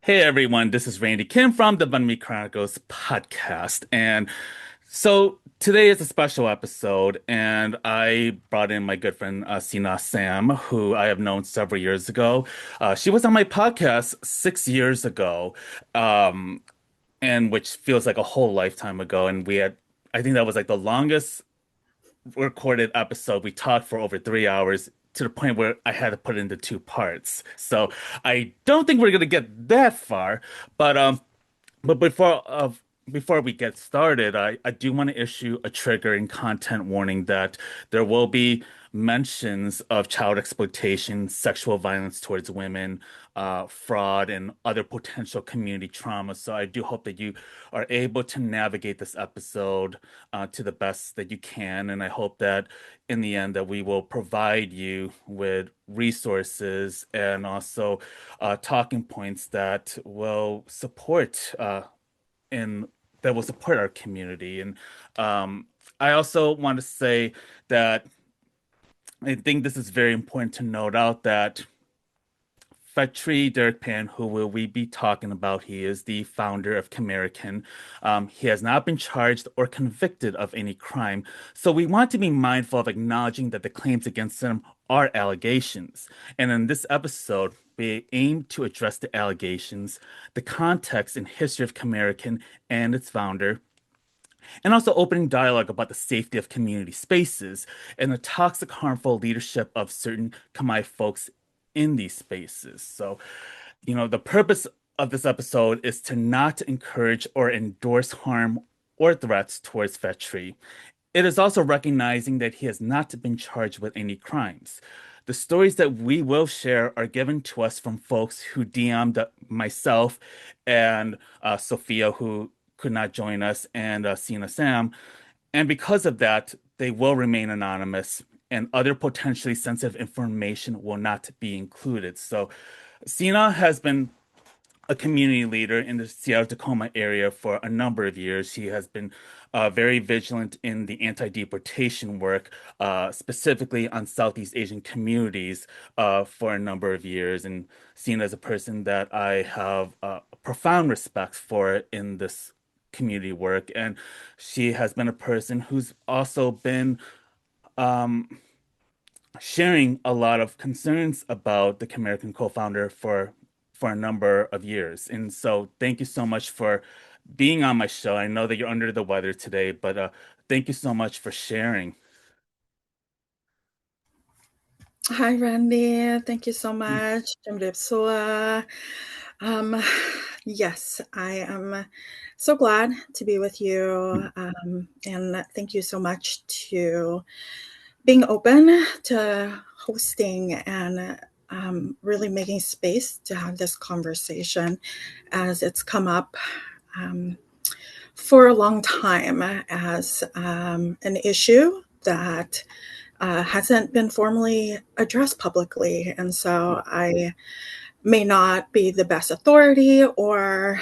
Hey everyone, this is Randy Kim from the Bun Me Chronicles podcast. And so today is a special episode, and I brought in my good friend Sina Sam, who I have known several years ago. She was on my podcast 6 years ago, um, and which feels like a whole lifetime ago. And I think that was like the longest recorded episode. We talked for over 3 hours to the point where I had to put it into two parts. So I don't think we're gonna get that far. But but before we get started, I do want to issue a triggering content warning that there will be mentions of child exploitation, sexual violence towards women, fraud, and other potential community trauma. So I do hope that you are able to navigate this episode to the best that you can, and I hope that in the end that we will provide you with resources and also talking points that will support in that will support our community. And um, I also want to say that I think this is very important to note out that Phatry Derek Pan, who will we be talking about, he is the founder of Khmerican. He has not been charged or convicted of any crime. So we want to be mindful of acknowledging that the claims against him are allegations. And in this episode, we aim to address the allegations, the context and history of Khmerican and its founder, and also opening dialogue about the safety of community spaces and the toxic, harmful leadership of certain Khmer folks in these spaces. So, the purpose of this episode is to not encourage or endorse harm or threats towards Vetri. It is also recognizing that he has not been charged with any crimes. The stories that we will share are given to us from folks who DM'd myself and Sophia, who could not join us, and Sina Sam. And because of that, they will remain anonymous, and other potentially sensitive information will not be included. So, Sina has been a community leader in the Seattle Tacoma area for a number of years. He has been very vigilant in the anti-deportation work, specifically on Southeast Asian communities for a number of years, and seen as a person that I have profound respect for in this community work. And she has been a person who's also been um, sharing a lot of concerns about the Khmerican co-founder for a number of years. And so thank you so much for being on my show. I know that you're under the weather today, but thank you so much for sharing. Hi, Randy. Thank you so much. Um, yes, I am so glad to be with you. And thank you so much to being open to hosting and really making space to have this conversation as it's come up um, for a long time as an issue that hasn't been formally addressed publicly. And so I may not be the best authority or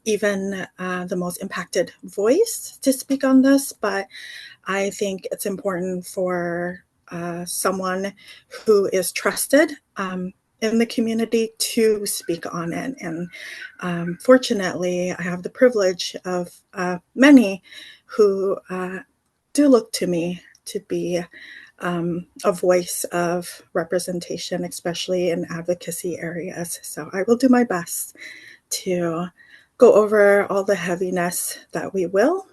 even the most impacted voice to speak on this, but I think it's important for someone who is trusted in the community to speak on it. And fortunately, I have the privilege of many who do look to me to be a voice of representation, especially in advocacy areas. So I will do my best to go over all the heaviness that we will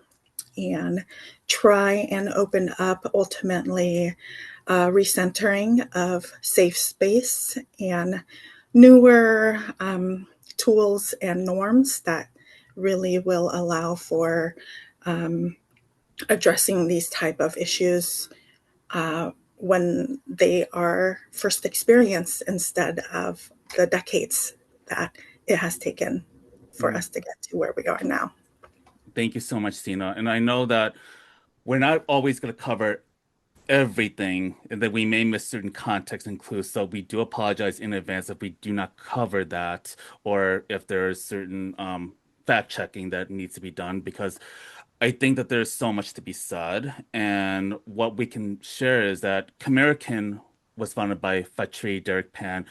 and try and open up ultimately recentering of safe space and newer tools and norms that really will allow for um, addressing these type of issues when they are first experienced instead of the decades that it has taken for Mm. us to get to where we are now. Thank you so much, Sina. And I know that we're not always going to cover everything and that we may miss certain context and clues. So we do apologize in advance if we do not cover that or if there is certain fact checking that needs to be done because I think that there's so much to be said. And what we can share is that Khmerican was founded by Phatry Derek Pan,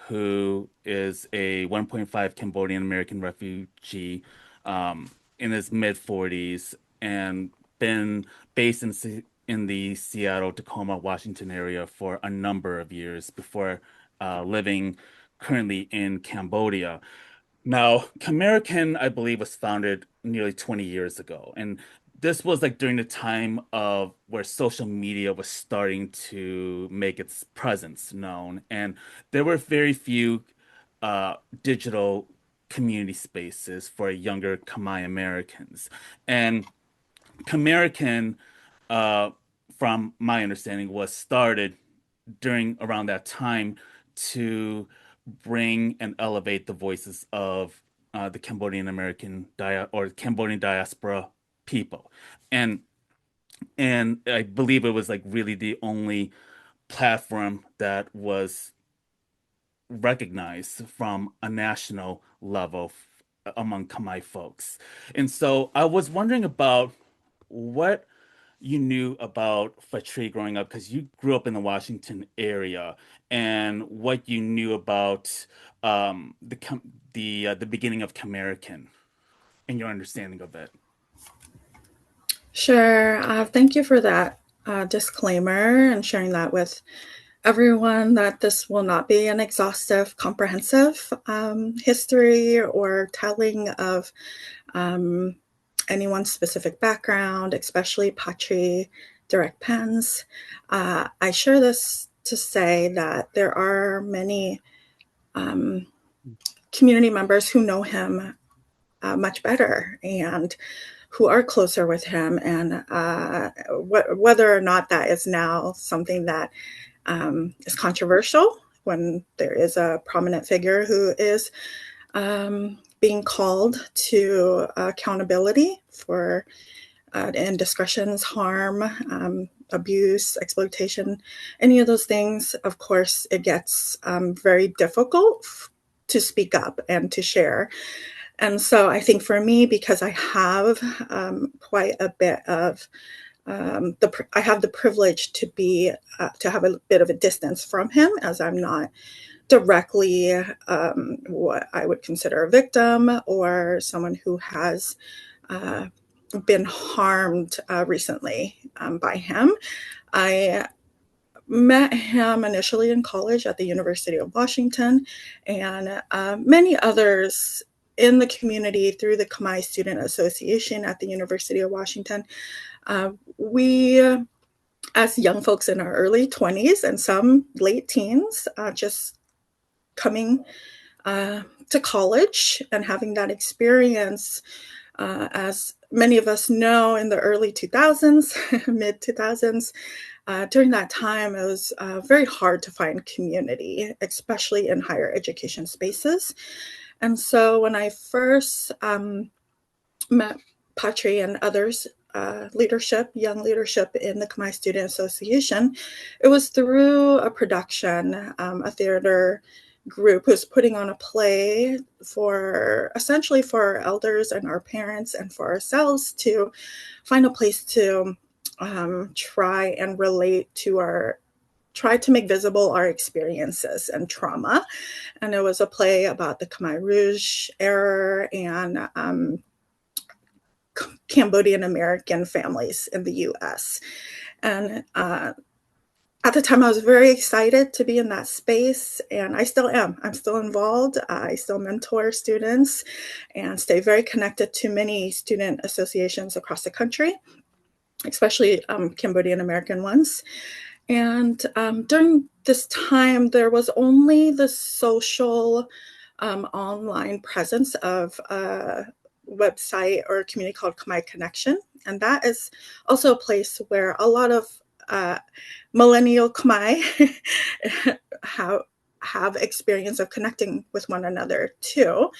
who is a 1.5 Cambodian American refugee in his mid 40s and been based in the Seattle, Tacoma, Washington area for a number of years before living currently in Cambodia. Now, Khmerican, I believe, was founded nearly 20 years ago. And this was like during the time of where social media was starting to make its presence known. And there were very few digital community spaces for younger Khmer Americans. And Khmerican, uh, from my understanding, was started during around that time to bring and elevate the voices of the Cambodian American dia or Cambodian diaspora people. And and I believe it was like really the only platform that was recognized from a national level among Khmer folks. And so I was wondering about what you knew about Phatry growing up because you grew up in the Washington area, and what you knew about the beginning of Khmerican and your understanding of it. Sure. Thank you for that disclaimer and sharing that with everyone that this will not be an exhaustive, comprehensive history or telling of um, anyone's specific background, especially Phatry Derek Pan's. I share this to say that there are many um, community members who know him much better and who are closer with him, and whether or not that is now something that is controversial when there is a prominent figure who is being called to accountability for indiscretions, harm, abuse, exploitation, any of those things. Of course, it gets very difficult to speak up and to share. And so I think for me, because I have quite a bit of I have the privilege to be to have a bit of a distance from him, as I'm not directly what I would consider a victim or someone who has uh, been harmed recently by him. I met him initially in college at the University of Washington, and many others in the community through the Khmer Student Association at the University of Washington. We, as young folks in our early 20s and some late teens, just coming to college and having that experience, as many of us know, in the early 2000s, mid 2000s, during that time, it was very hard to find community, especially in higher education spaces. And so when I first met Phatry and others, young leadership in the Khmer Student Association, it was through a production, a theater group who's putting on a play for essentially for our elders and our parents and for ourselves to find a place to try and relate to our try to make visible our experiences and trauma. And it was a play about the Khmer Rouge era and Cambodian American families in the US. And at the time, I was very excited to be in that space, and I still am. I'm still involved. I still mentor students and stay very connected to many student associations across the country, especially Cambodian American ones. And during this time, there was only the social online presence of a website or a community called Khmer Connection. And that is also a place where a lot of millennial Khmer have experience of connecting with one another too.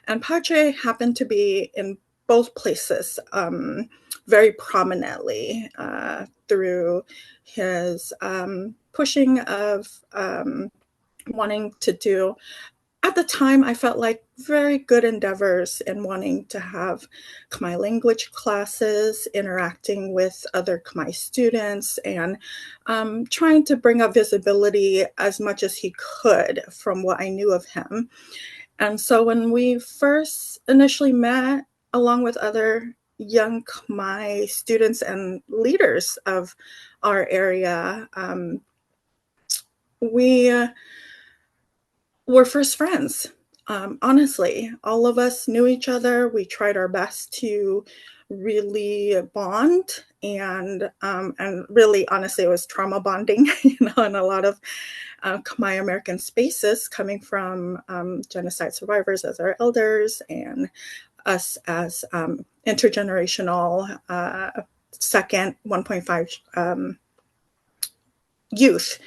And Phatry happened to be in both places very prominently through his pushing of wanting to do at the time, I felt like very good endeavors in wanting to have Khmer language classes, interacting with other Khmer students, and trying to bring up visibility as much as he could from what I knew of him. And so when we first initially met, along with other young Khmer students and leaders of our area, we were first friends. Honestly, all of us knew each other. We tried our best to really bond, and really, honestly, it was trauma bonding, in a lot of Khmer American spaces, coming from genocide survivors as our elders, and us as intergenerational second 1.5 youth.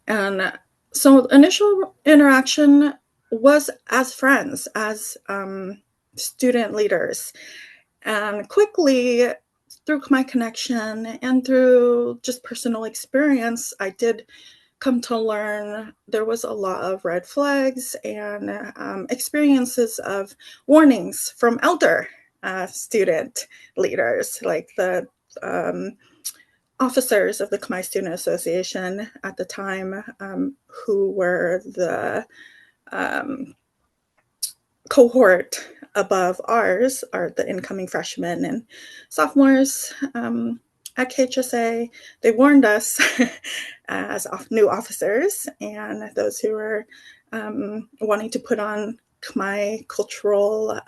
And so initial interaction was as friends, as student leaders. And quickly, through my connection and through just personal experience, I did come to learn there was a lot of red flags and experiences of warnings from elder student leaders, like the officers of the Khmer Student Association at the time, who were the um, cohort above ours, are the incoming freshmen and sophomores at KHSA. They warned us as new officers and those who were wanting to put on Khmer cultural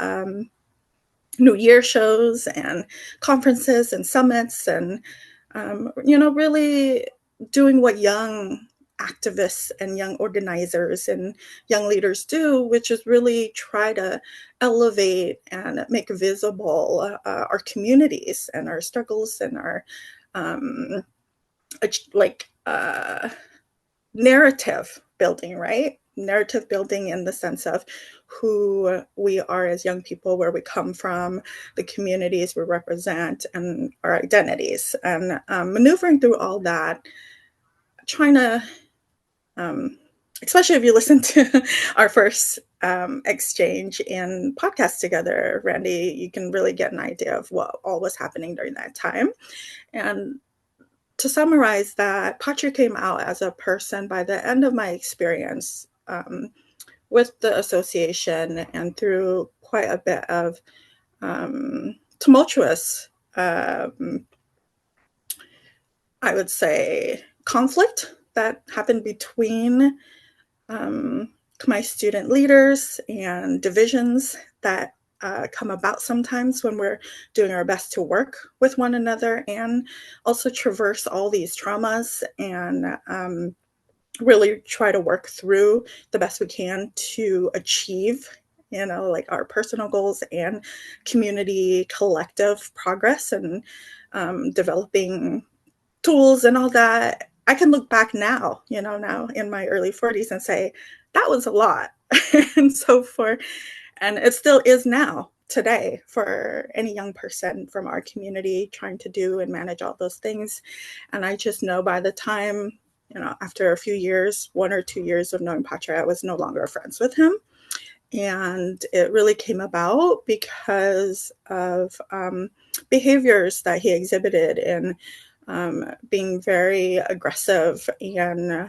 New Year shows and conferences and summits, and really doing what young activists and young organizers and young leaders do, which is really try to elevate and make visible our communities and our struggles and our um, like narrative building, right? Narrative building in the sense of who we are as young people, where we come from, the communities we represent, and our identities. And maneuvering through all that, trying to, especially if you listen to our first exchange in podcast together, Randy, you can really get an idea of what all was happening during that time. And to summarize that, Phatry came out as a person by the end of my experience with the association, and through quite a bit of tumultuous, I would say, conflict that happened between my student leaders and divisions that come about sometimes when we're doing our best to work with one another, and also traverse all these traumas and really try to work through the best we can to achieve, like our personal goals and community collective progress, and developing tools and all that. I can look back now, now in my early 40s, and say that was a lot. and so for and it still is now today for any young person from our community trying to do and manage all those things. And I just know by the time, after a few years, 1 or 2 years of knowing Phatry, I was no longer friends with him. And it really came about because of behaviors that he exhibited in being very aggressive and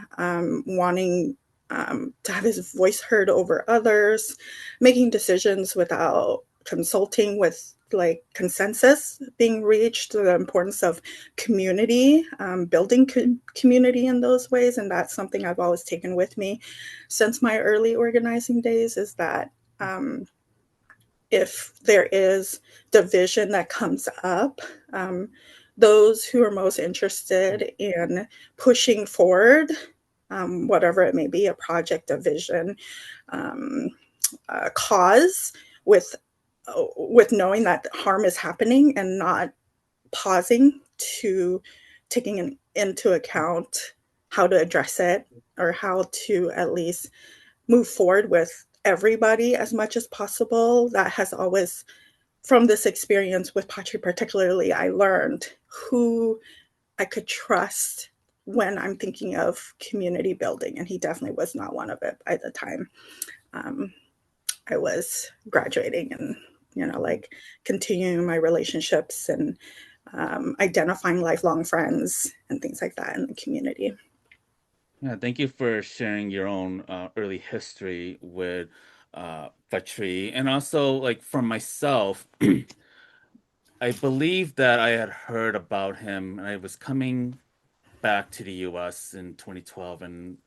wanting to have his voice heard over others, making decisions without consulting with like consensus being reached, the importance of community, building community in those ways. And that's something I've always taken with me since my early organizing days, is that if there is division that comes up, those who are most interested in pushing forward, whatever it may be, a project, a vision, a cause, with knowing that harm is happening and not pausing to taking into account how to address it, or how to at least move forward with everybody as much as possible. That has always, from this experience with Phatry particularly, I learned who I could trust when I'm thinking of community building, and he definitely was not one of it by the time um, I was graduating and, like continuing my relationships and identifying lifelong friends and things like that in the community. Yeah, thank you for sharing your own early history with Phatry. And also, like for myself, I believe that I had heard about him and I was coming back to the US in 2012 and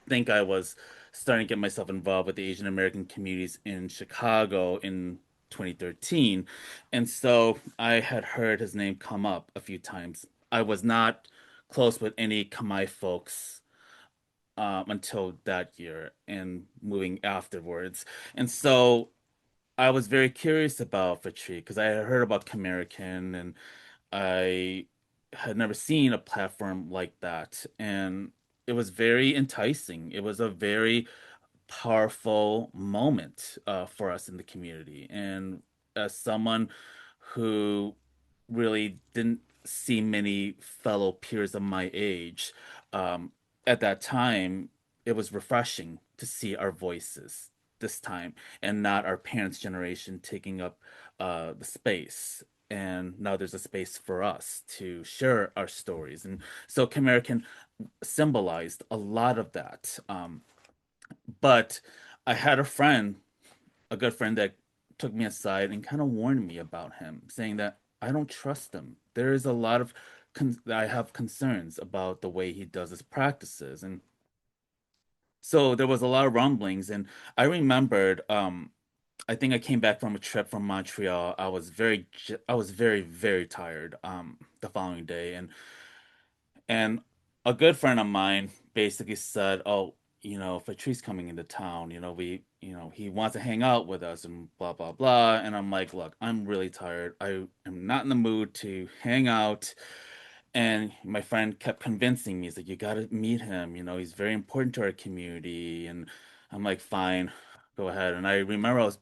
think I was starting to get myself involved with the Asian American communities in Chicago in 2013. And so I had heard his name come up a few times. I was not close with any Khmer folks until that year and moving afterwards. And so I was very curious about Phatry because I had heard about Khmerican and I had never seen a platform like that. And it was very enticing. It was a very powerful moment for us in the community. And as someone who really didn't see many fellow peers of my age, um, at that time, it was refreshing to see our voices this time and not our parents' generation taking up the space. And now there's a space for us to share our stories. And so American symbolized a lot of that. But I had a good friend that took me aside and kind of warned me about him, saying that I don't trust him. There is a lot of I have concerns about the way he does his practices, and so there was a lot of rumblings. And I remembered, I think I came back from a trip from Montreal. I was very tired, the following day, and a good friend of mine basically said, "Oh, Patrice coming into town, he wants to hang out with us and blah blah blah." And I'm like, "Look, I'm really tired. I am not in the mood to hang out." And my friend kept convincing me, he's like, "You gotta meet him, he's very important to our community." And I'm like, "Fine, go ahead." And I remember I was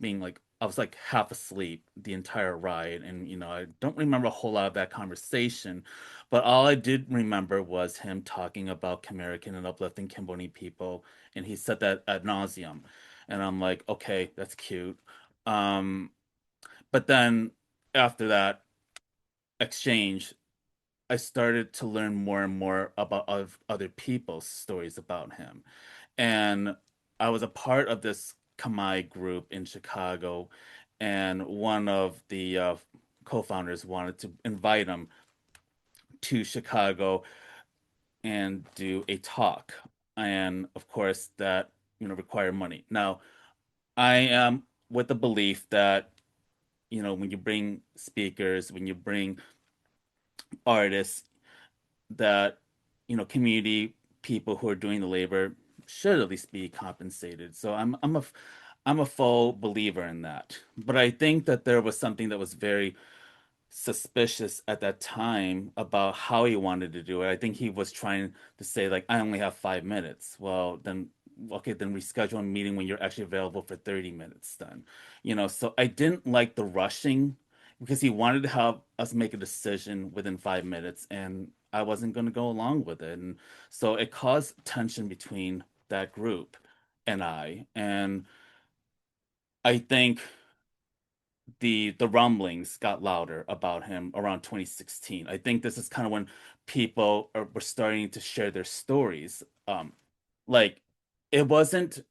like half asleep the entire ride. And, I don't remember a whole lot of that conversation, but all I did remember was him talking about Khmerican and uplifting Cambodian people. And he said that ad nauseum. And I'm like, okay, that's cute. Um, but then after that exchange, I started to learn more and more about of other people's stories about him. And I was a part of this Kamai group in Chicago, and one of the co-founders wanted to invite him to Chicago and do a talk. And of course, that required money. Now, I am with the belief that when you bring speakers, when you bring artists, that community people who are doing the labor should at least be compensated. So I'm a full believer in that. But I think that there was something that was very suspicious at that time about how he wanted to do it. I think he was trying to say like, I only have 5 minutes. Well, then okay, then reschedule a meeting when you're actually available for 30 minutes then. So I didn't like the rushing because he wanted to have us make a decision within 5 minutes and I wasn't going to go along with it. And so it caused tension between that group and I. And I think the rumblings got louder about him around 2016. I think this is kind of when were starting to share their stories. Like it wasn't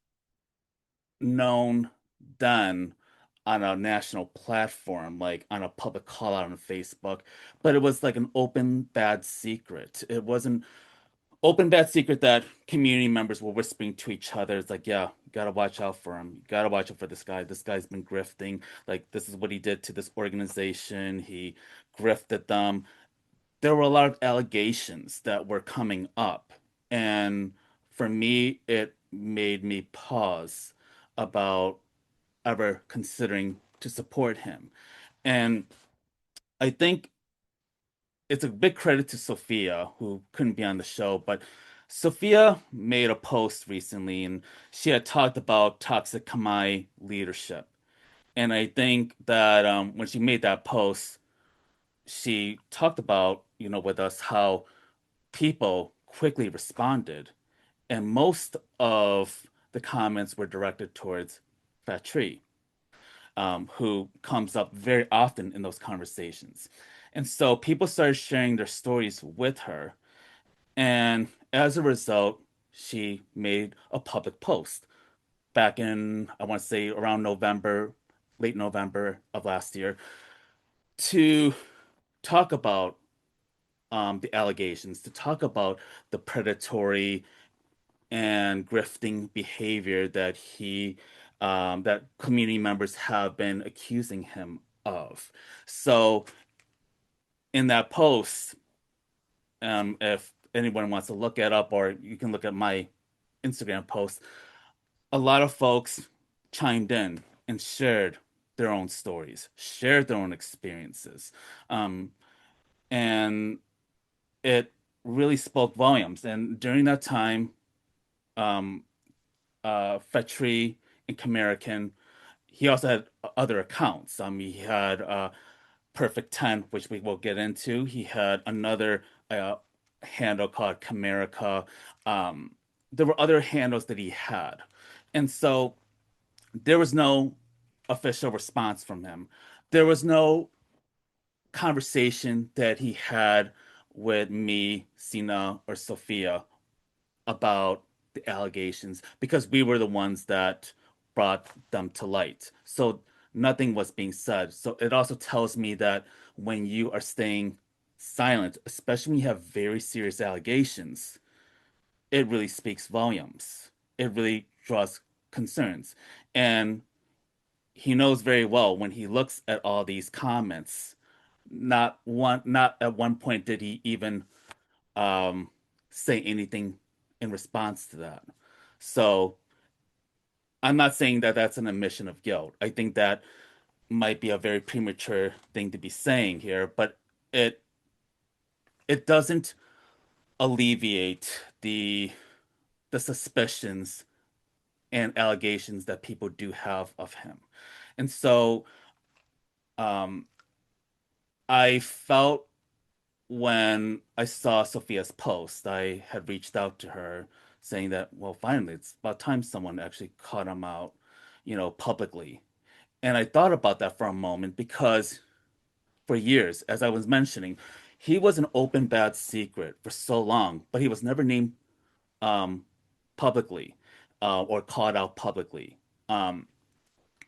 known then on a national platform, like on a public call out on Facebook, but it was like an open bad secret. It wasn't open bad secret that community members were whispering to each other. It's like, yeah, you gotta watch out for him. You gotta watch out for this guy. This guy's been grifting. Like, this is what he did to this organization. He grifted them. There were a lot of allegations that were coming up. And for me, it made me pause about ever considering to support him. And I think it's a big credit to Sophia, who couldn't be on the show, but Sophia made a post recently and she had talked about toxic Khmer leadership. And I think that when she made that post, she talked about, with us how people quickly responded, and most of the comments were directed towards Phatry, who comes up very often in those conversations. And so people started sharing their stories with her. And as a result, she made a public post back in, I want to say around November, late November of last year, to talk about the allegations, to talk about the predatory and grifting behavior that community members have been accusing him of. So in that post, if anyone wants to look it up, or you can look at my Instagram post, a lot of folks chimed in and shared their own stories, shared their own experiences. Um, and it really spoke volumes. And during that time, um, Phatry and Khmerican, he also had other accounts. He had Perfect 10, which we will get into. He had another handle called Khmerica. Um, there were other handles that he had. And so there was no official response from him. There was no conversation that he had with me, Sina, or Sophia about the allegations because we were the ones that brought them to light. So nothing was being said. So it also tells me that when you are staying silent, especially when you have very serious allegations, it really speaks volumes. It really draws concerns. And he knows very well when he looks at all these comments, not at one point did he even um, say anything in response to that. So I'm not saying that that's an admission of guilt. I think that might be a very premature thing to be saying here, but it it doesn't alleviate the suspicions and allegations that people do have of him. And so um, I felt when I saw Sophia's post, I had reached out to her saying that, well, finally, it's about time someone actually caught him out, publicly. And I thought about that for a moment because for years, as I was mentioning, he was an open bad secret for so long, but he was never named um, publicly or called out publicly um,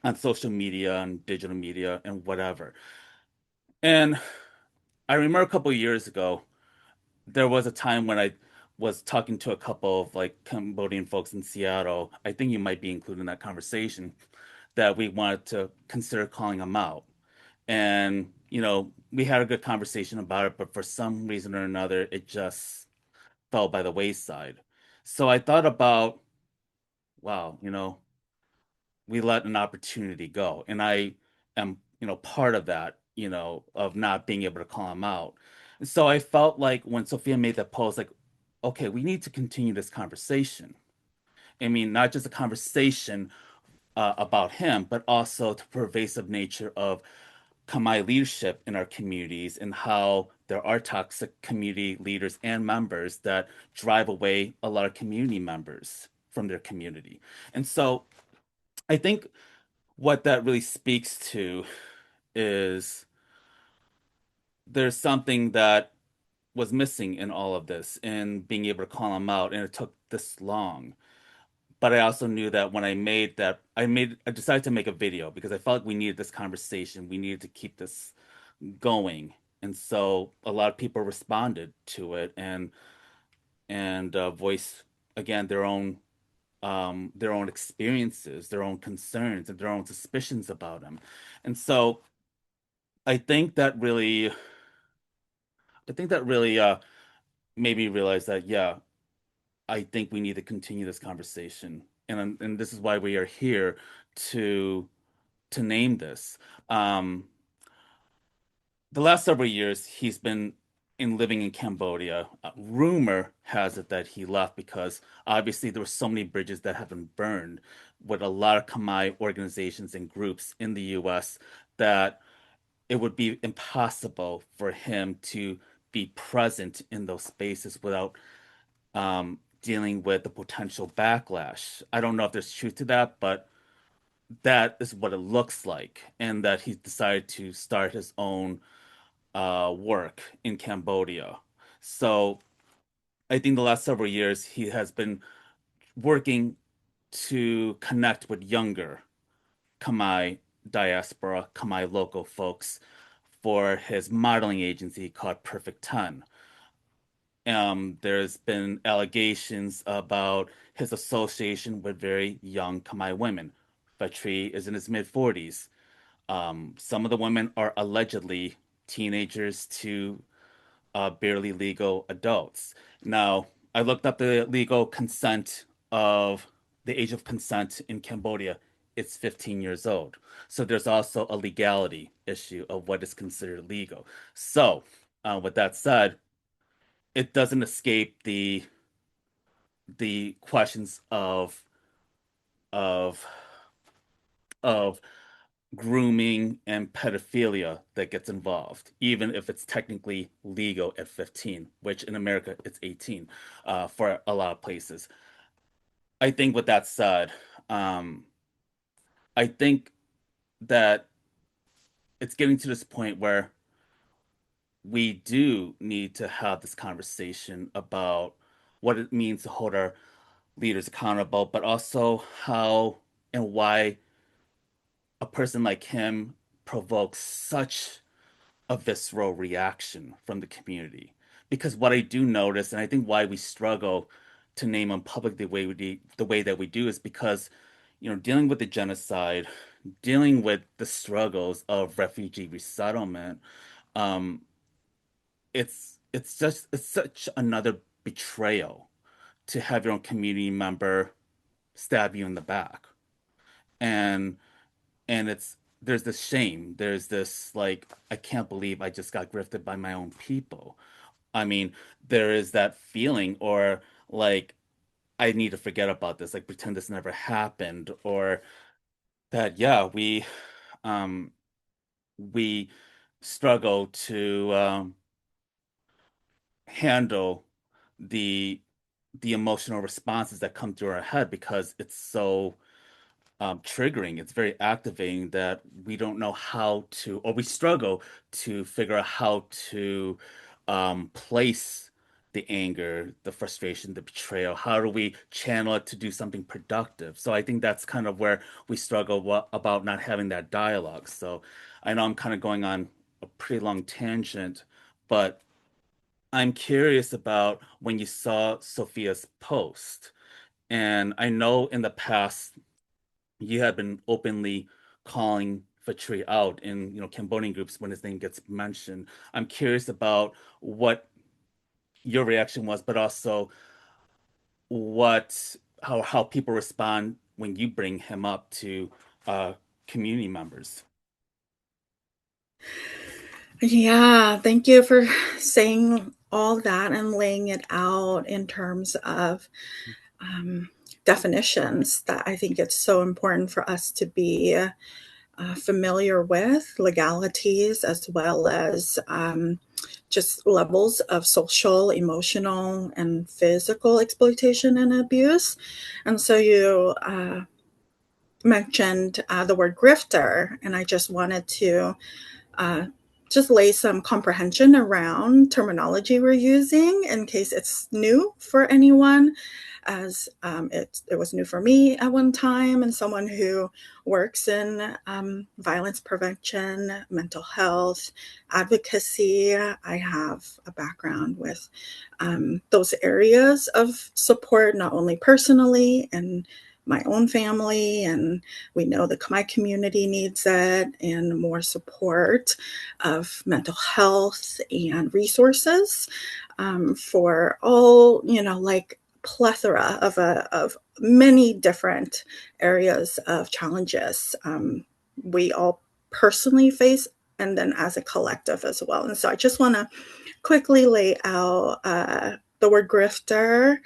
on social media and digital media and whatever. And I remember a couple of years ago, there was a time when I was talking to a couple of like Cambodian folks in Seattle. I think you might be included in that conversation that we wanted to consider calling him out. And, we had a good conversation about it, but for some reason or another, it just fell by the wayside. So I thought about, wow, we let an opportunity go. And I am, part of that, of not being able to call him out. So I felt like when Sophia made that post, like, okay, we need to continue this conversation. I mean, not just a conversation about him, but also the pervasive nature of Khmer leadership in our communities and how there are toxic community leaders and members that drive away a lot of community members from their community. And so I think what that really speaks to is there's something that was missing in all of this and being able to call them out, and it took this long. But I also knew that when I decided to make a video because I felt like we needed this conversation. We needed to keep this going. And so a lot of people responded to it and voiced again their own experiences, their own concerns, and their own suspicions about him. And so I think that really, I think that really made me realize that yeah, I think we need to continue this conversation, and this is why we are here to to name this. Um, the last several years, he's been in living in Cambodia. Rumor has it that he left because obviously there were so many bridges that have been burned with a lot of Khmer organizations and groups in the U.S. that it would be impossible for him to be present in those spaces without dealing with the potential backlash. I don't know if there's truth to that, but that is what it looks like, and that he decided to start his own work in Cambodia. So I think the last several years he has been working to connect with younger Khmer diaspora, Khmer local folks for his modeling agency called Perfect 10. There's been allegations about his association with very young Khmer women. Phatry is in his mid 40s. Some of the women are allegedly teenagers to barely legal adults. Now, I looked up the legal consent of the age of consent in Cambodia. It's 15 years old. So there's also a legality issue of what is considered legal. So, with that said, it doesn't escape the questions of of grooming and pedophilia that gets involved, even if it's technically legal at 15, which in America it's 18 for a lot of places. I think with that said, um, I think that it's getting to this point where we do need to have this conversation about what it means to hold our leaders accountable, but also how and why a person like him provokes such a visceral reaction from the community. Because what I do notice, and I think why we struggle to name him public the way that we do, is because, dealing with the genocide, dealing with the struggles of refugee resettlement, um, it's such another betrayal to have your own community member stab you in the back. And it's there's this shame. There's this like, I can't believe I just got grifted by my own people. I mean, there is that feeling, or like, I need to forget about this, like pretend this never happened, or that, yeah, um we struggle to handle the the emotional responses that come through our head because it's so triggering. It's very activating that we don't know how to, or we struggle to figure out how to place the anger, the frustration, the betrayal. How do we channel it to do something productive? So I think that's kind of where we struggle about not having that dialogue. So I know I'm kind of going on a pretty long tangent, but I'm curious about when you saw Sophia's post. And I know in the past you have been openly calling Phatry out in, Cambodian groups when his name gets mentioned. I'm curious about what your reaction was, but also what how people respond when you bring him up to uh, community members. Yeah, thank you for saying all that and laying it out in terms of um, definitions that I think it's so important for us to be familiar with, legalities, as well as just levels of social, emotional, and physical exploitation and abuse. And so you mentioned the word grifter, and I just wanted to uh, just lay some comprehension around terminology we're using in case it's new for anyone, as it was new for me at one time, and someone who works in violence prevention, mental health, advocacy. I have a background with those areas of support, not only personally and my own family, and we know the Khmer community needs it, and more support of mental health and resources for all, like plethora of many different areas of challenges we all personally face, and then as a collective as well. And so I just want to quickly lay out the word grifter.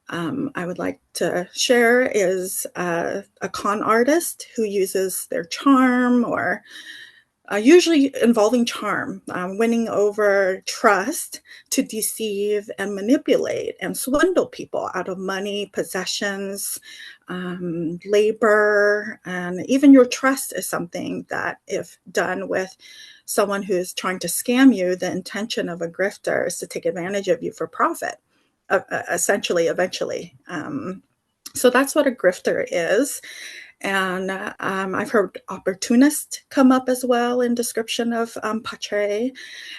I would like to share is a con artist who uses their charm or usually involving charm, winning over trust to deceive and manipulate and swindle people out of money, possessions, labor, and even your trust is something that, if done with someone who is trying to scam you, the intention of a grifter is to take advantage of you for profit, essentially, eventually. So that's what a grifter is. And I've heard opportunist come up as well in description of Phatry.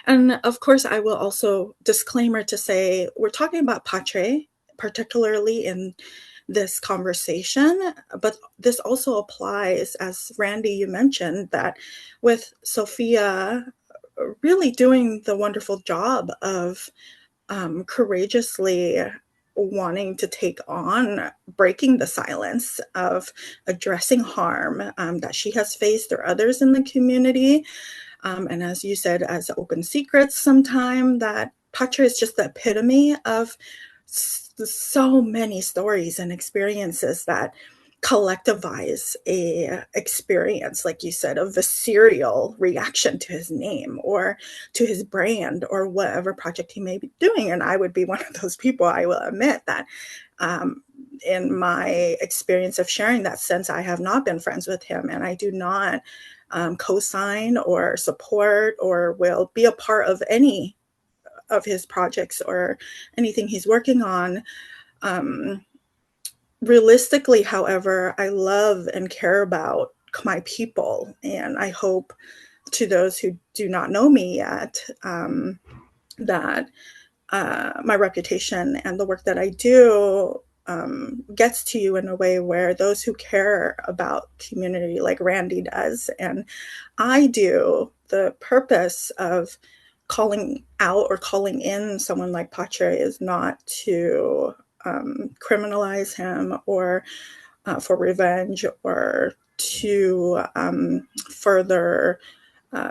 And of course, I will also disclaimer to say we're talking about Phatry, particularly in this conversation, but this also applies, as Randy, you mentioned, that with Sophia really doing the wonderful job of courageously wanting to take on breaking the silence of addressing harm that she has faced or others in the community. And as you said, as open secrets sometime, that Patra is just the epitome of so many stories and experiences that collectivize a experience, like you said, of a serial reaction to his name or to his brand or whatever project he may be doing. And I would be one of those people, I will admit that in my experience of sharing that sense, I have not been friends with him, and I do not co-sign or support or will be a part of any of his projects or anything he's working on. Realistically, however, I love and care about my people, and I hope to those who do not know me yet that my reputation and the work that I do gets to you in a way where those who care about community, like Randy does, and I do, the purpose of calling out or calling in someone like Patra is not to criminalize him or for revenge or to further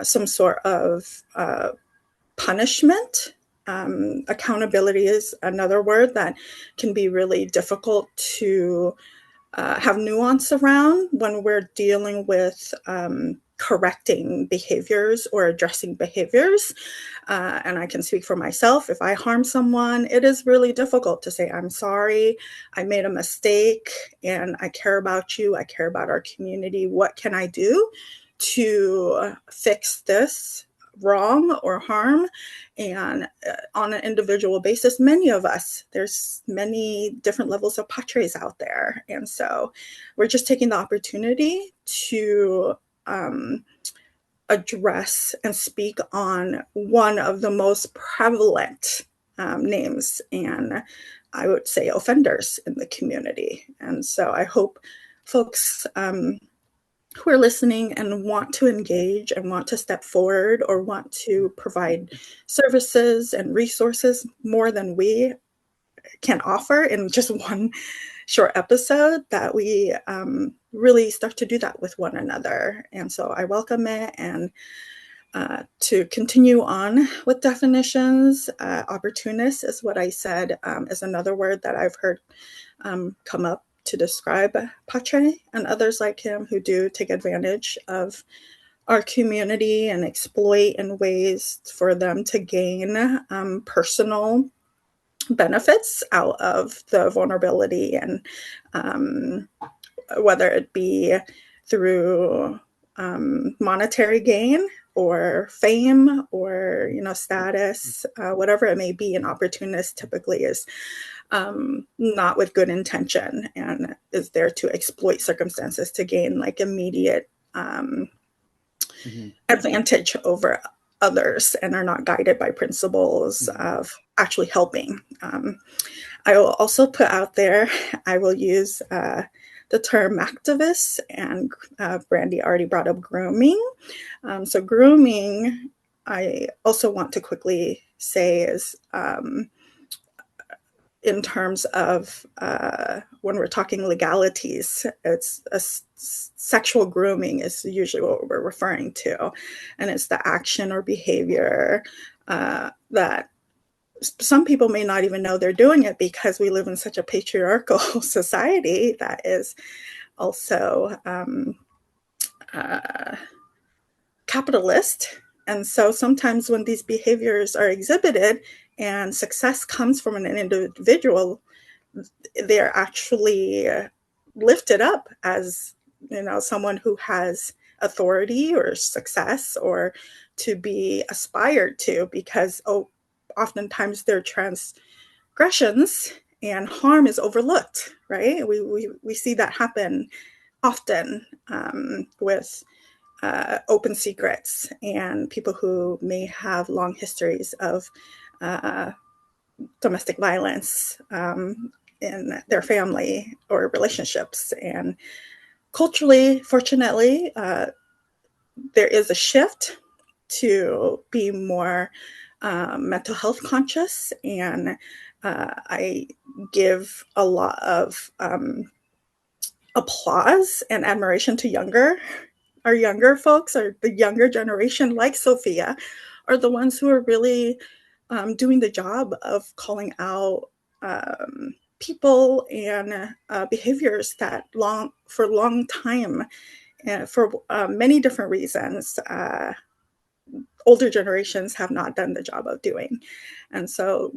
some sort of punishment. Accountability is another word that can be really difficult to have nuance around when we're dealing with correcting behaviors or addressing behaviors. And I can speak for myself. If I harm someone, it is really difficult to say, I'm sorry, I made a mistake, and I care about you, I care about our community. What can I do to fix this wrong or harm? And on an individual basis, many of us, there's many different levels of Patres out there. And so we're just taking the opportunity to address and speak on one of the most prevalent names and I would say offenders in the community. And so I hope folks who are listening and want to engage and want to step forward or want to provide services and resources more than we can offer in just one short episode, that we really start to do that with one another. And so I welcome it. And to continue on with definitions, opportunist is what I said is another word that I've heard come up to describe Patre and others like him who do take advantage of our community and exploit in ways for them to gain personal benefits out of the vulnerability, and whether it be through monetary gain or fame or status, whatever it may be. An opportunist typically is not with good intention and is there to exploit circumstances to gain like immediate advantage over others and are not guided by principles of actually helping. I will also put out there, I will use the term activist, and Brandy already brought up grooming. So grooming, I also want to quickly say is in terms of when we're talking legalities, it's sexual grooming is usually what we're referring to. And it's the action or behavior that some people may not even know they're doing it, because we live in such a patriarchal society that is also capitalist. And so sometimes when these behaviors are exhibited and success comes from an individual, they're actually lifted up as, someone who has authority or success or to be aspired to, because oftentimes their transgressions and harm is overlooked, right? We see that happen often with open secrets and people who may have long histories of domestic violence in their family or relationships. And culturally, fortunately, there is a shift to be more mental health conscious. And I give a lot of applause and admiration to our younger folks, or the younger generation, like Sophia, are the ones who are really doing the job of calling out people and behaviors that for a long time, and for many different reasons, older generations have not done the job of doing. And so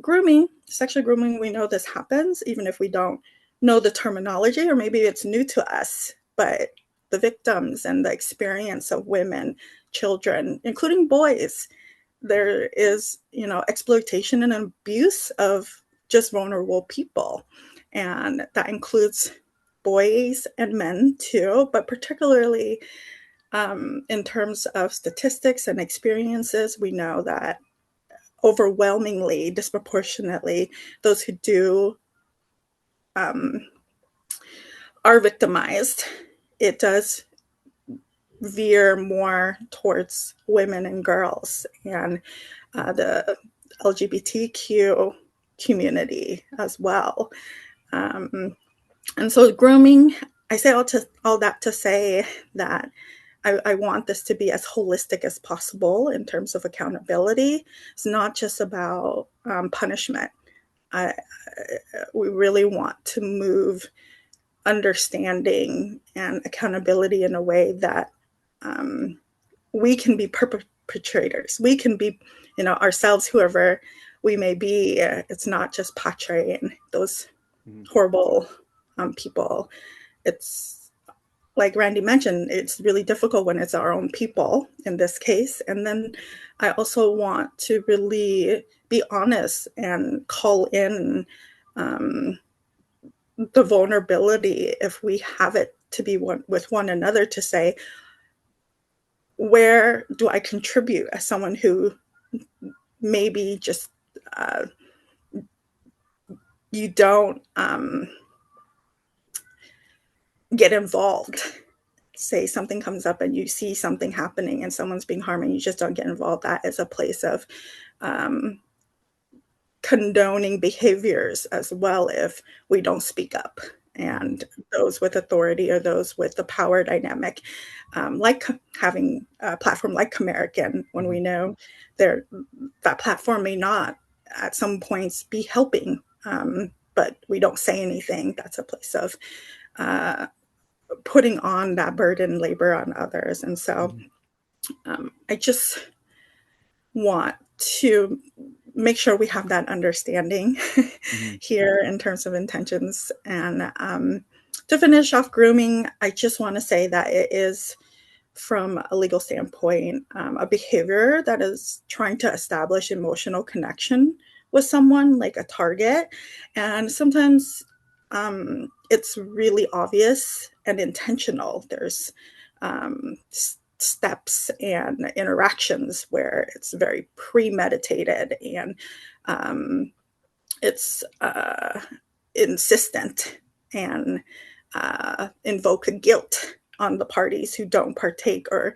sexual grooming, we know this happens, even if we don't know the terminology, or maybe it's new to us, but the victims and the experience of women, children, including boys, there is, exploitation and abuse of just vulnerable people. And that includes boys and men too, but particularly in terms of statistics and experiences, we know that overwhelmingly, disproportionately, those who do are victimized, it does veer more towards women and girls and the LGBTQ community as well. And so grooming, I say all that to say that I want this to be as holistic as possible in terms of accountability. It's not just about punishment. We really want to move understanding and accountability in a way that we can be perpetrators. We can be, ourselves, whoever we may be. It's not just Phatry and those horrible people. It's like Randy mentioned, it's really difficult when it's our own people in this case. And then I also want to really be honest and call in the vulnerability, if we have it, to be with one another, to say, where do I contribute as someone who maybe just you don't get involved. Say something comes up and you see something happening and someone's being harmed and you just don't get involved. That is a place of condoning behaviors as well if we don't speak up. And those with authority or those with the power dynamic, like having a platform like Khmerican, when we know that platform may not at some points be helping, but we don't say anything. That's a place of putting on that burden labor on others. And so I just want to make sure we have that understanding here in terms of intentions. And to finish off grooming, I just want to say that it is, from a legal standpoint, a behavior that is trying to establish emotional connection with someone, like a target. And sometimes it's really obvious and intentional. There's steps and interactions where it's very premeditated and it's insistent and invoke a guilt on the parties who don't partake or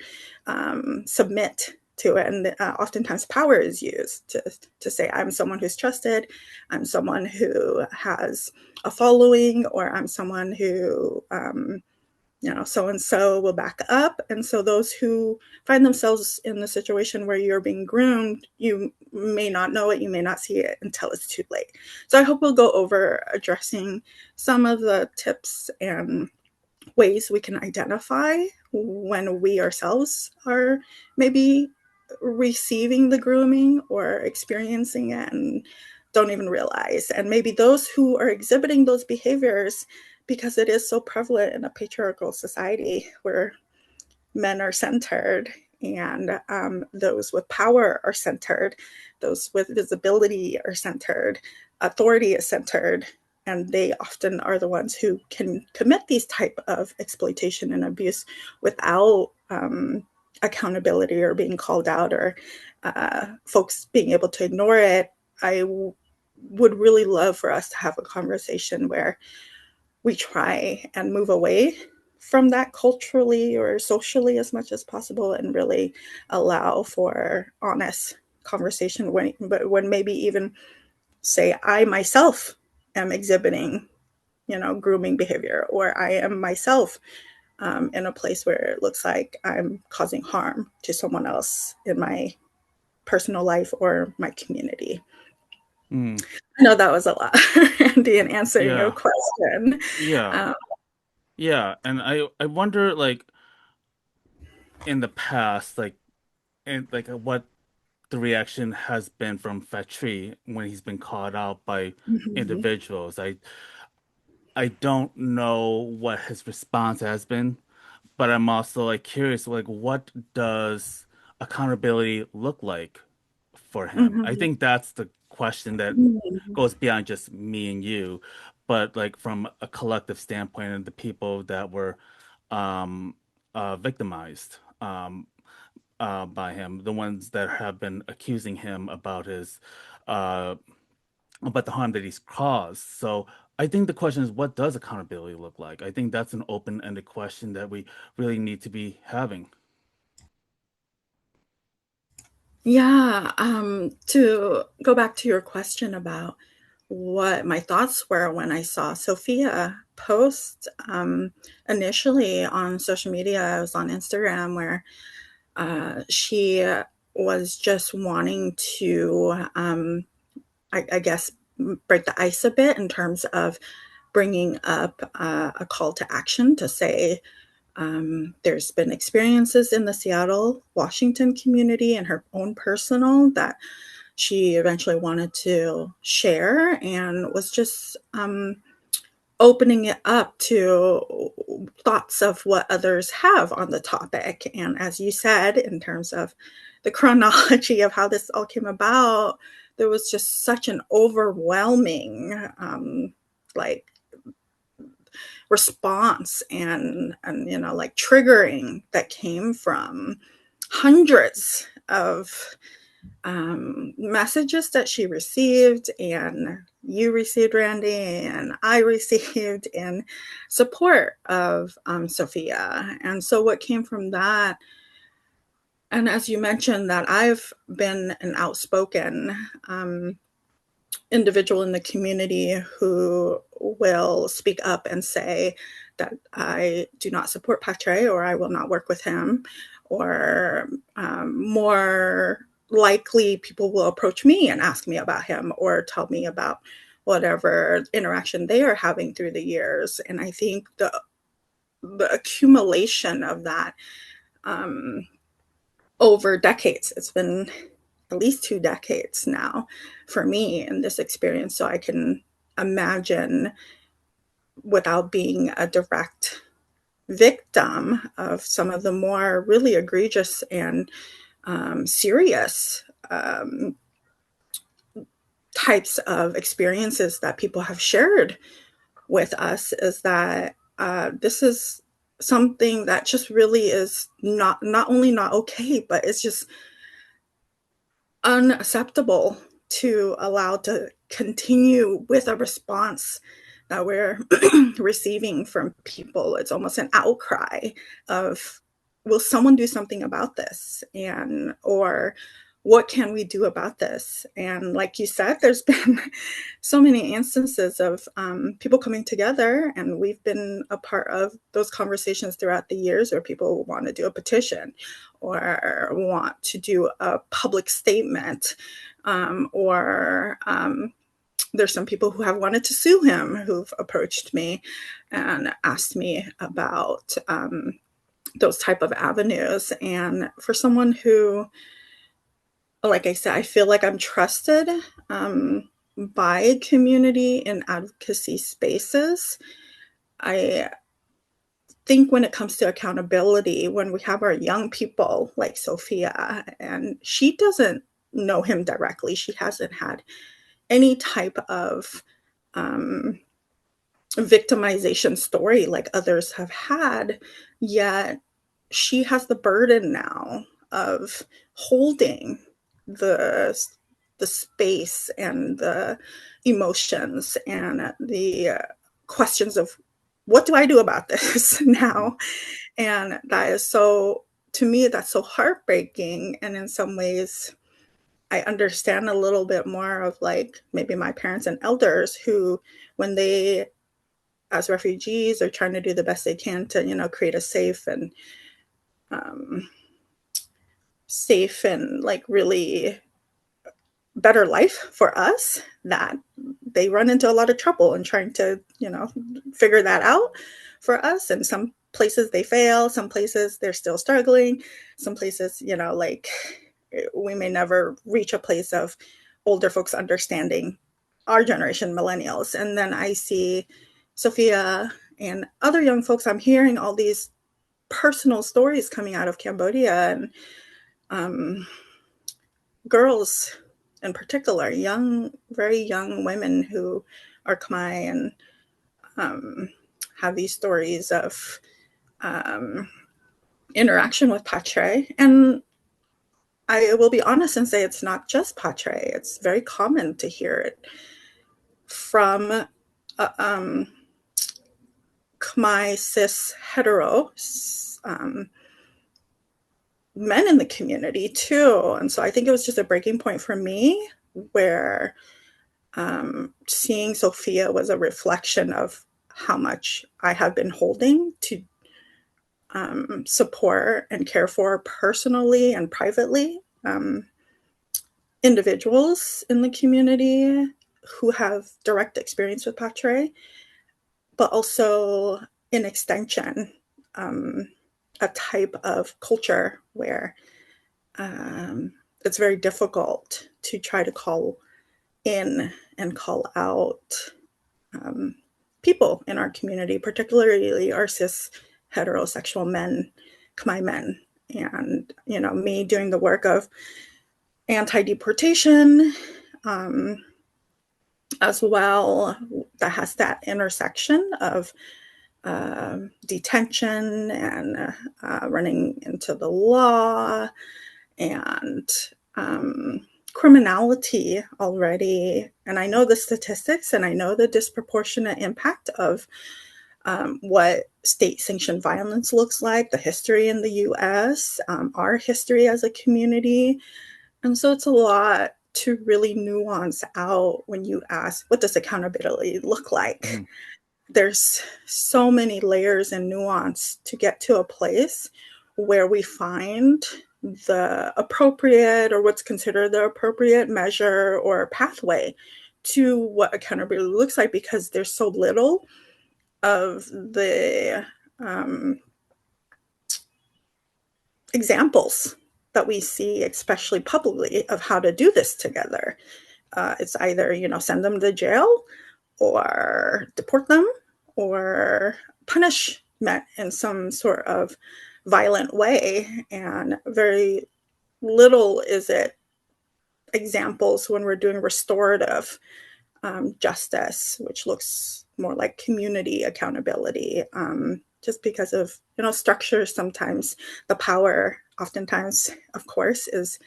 submit to it. And oftentimes power is used to say, I'm someone who's trusted, I'm someone who has a following, or I'm someone who so-and-so will back up. And so those who find themselves in the situation where you're being groomed, you may not know it, you may not see it until it's too late. So I hope we'll go over addressing some of the tips and ways we can identify when we ourselves are maybe receiving the grooming or experiencing it and don't even realize. And maybe those who are exhibiting those behaviors, because it is so prevalent in a patriarchal society where men are centered and those with power are centered, those with visibility are centered, authority is centered, and they often are the ones who can commit these type of exploitation and abuse without accountability or being called out or folks being able to ignore it. Would really love for us to have a conversation where we try and move away from that culturally or socially as much as possible and really allow for honest conversation when maybe even say I myself am exhibiting, grooming behavior, or I am myself in a place where it looks like I'm causing harm to someone else in my personal life or my community. Mm. I know that was a lot, Randy, in answering your Yeah. question. Yeah. Um, Yeah. And I wonder like in the past, like and like what the reaction has been from Phatry when he's been called out by mhm, individuals. I don't know what his response has been, but I'm also like curious, like what does accountability look like for him? I mhm, think that's the question that mhm, goes beyond just me and you, but like from a collective standpoint and the people that were um victimized by him, the ones that have been accusing him about his uh about the harm that he's caused. So I think the question is, what does accountability look like? I think that's an open-ended question that we really need to be having. Yeah, to go back to your question about what my thoughts were when I saw Sophia post, initially on social media, I was on Instagram where she was just wanting to, I guess, break the ice a bit in terms of bringing up a call to action to say, there's been experiences in the Seattle, Washington community and her own personal that she eventually wanted to share and was just opening it up to thoughts of what others have on the topic. And as you said, in terms of the chronology of how this all came about, there was just such an overwhelming, like response and like triggering that came from hundreds of messages that she received and you received, Randy, and I received in support of Sophia. And so what came from that, and as you mentioned, that I've been an outspoken individual in the community who will speak up and say that I do not support Patre or I will not work with him, or more likely people will approach me and ask me about him or tell me about whatever interaction they are having through the years. And I think the accumulation of that um, over decades, it's been at least 2 decades now for me in this experience. So I can imagine, without being a direct victim of some of the more really egregious and serious types of experiences that people have shared with us, is that this is something that just really is not only not okay, but it's just unacceptable to allow to continue with a response that we're receiving from people. It's almost an outcry of, will someone do something about this? And, or what can we do about this? And like you said, there's been so many instances of people coming together, and we've been a part of those conversations throughout the years where people want to do a petition or want to do a public statement, or there's some people who have wanted to sue him who've approached me and asked me about those type of avenues. And for someone who, like I said, I feel like I'm trusted by community in advocacy spaces. I think when it comes to accountability, when we have our young people like Sophia, and she doesn't know him directly, she hasn't had any type of victimization story like others have had, yet she has the burden now of holding the the space and the emotions and the questions of what do I do about this now? And that is so, to me, that's so heartbreaking. And in some ways, I understand a little bit more of like maybe my parents and elders who, when they, as refugees, are trying to do the best they can to, create a um, safe and like really better life for us, that they run into a lot of trouble in trying to, figure that out for us. And some places they fail, some places they're still struggling, some places, like we may never reach a place of older folks understanding our generation, millennials. And then I see Sophia and other young folks, I'm hearing all these personal stories coming out of Cambodia, and girls in particular, young, very young women who are Khmer and have these stories of interaction with Phatry. And I will be honest and say it's not just Phatry. It's very common to hear it from Khmer cis hetero men in the community too. And so I think it was just a breaking point for me where seeing Sophia was a reflection of how much I have been holding to support and care for personally and privately individuals in the community who have direct experience with Patre, but also in extension, a type of culture where it's very difficult to try to call in and call out people in our community, particularly our cis heterosexual men, Khmer men. And, me doing the work of anti-deportation as well, that has that intersection of detention and running into the law and criminality already. And I know the statistics and I know the disproportionate impact of what state sanctioned violence looks like, the history in the US, our history as a community. And so it's a lot to really nuance out when you ask, what does accountability look like? Mm-hmm. There's so many layers and nuance to get to a place where we find the appropriate, or what's considered the appropriate measure or pathway to what accountability looks like, because there's so little of the examples that we see, especially publicly, of how to do this together. It's either, send them to jail or deport them or punishment in some sort of violent way. And very little is it examples when we're doing restorative justice, which looks more like community accountability, just because of, structures. Sometimes the power, oftentimes, of course, is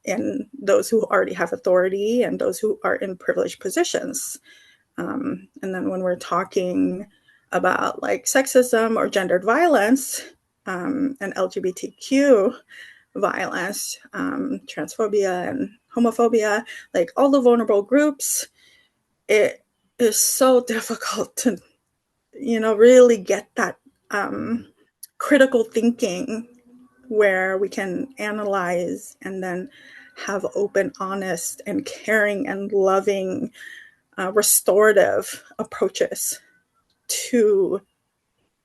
in those who already have authority and those who are in privileged positions. And then when we're talking about like sexism or gendered violence and LGBTQ violence, transphobia and homophobia, like all the vulnerable groups, it is so difficult to, really get that critical thinking where we can analyze and then have open, honest, and caring and loving restorative approaches to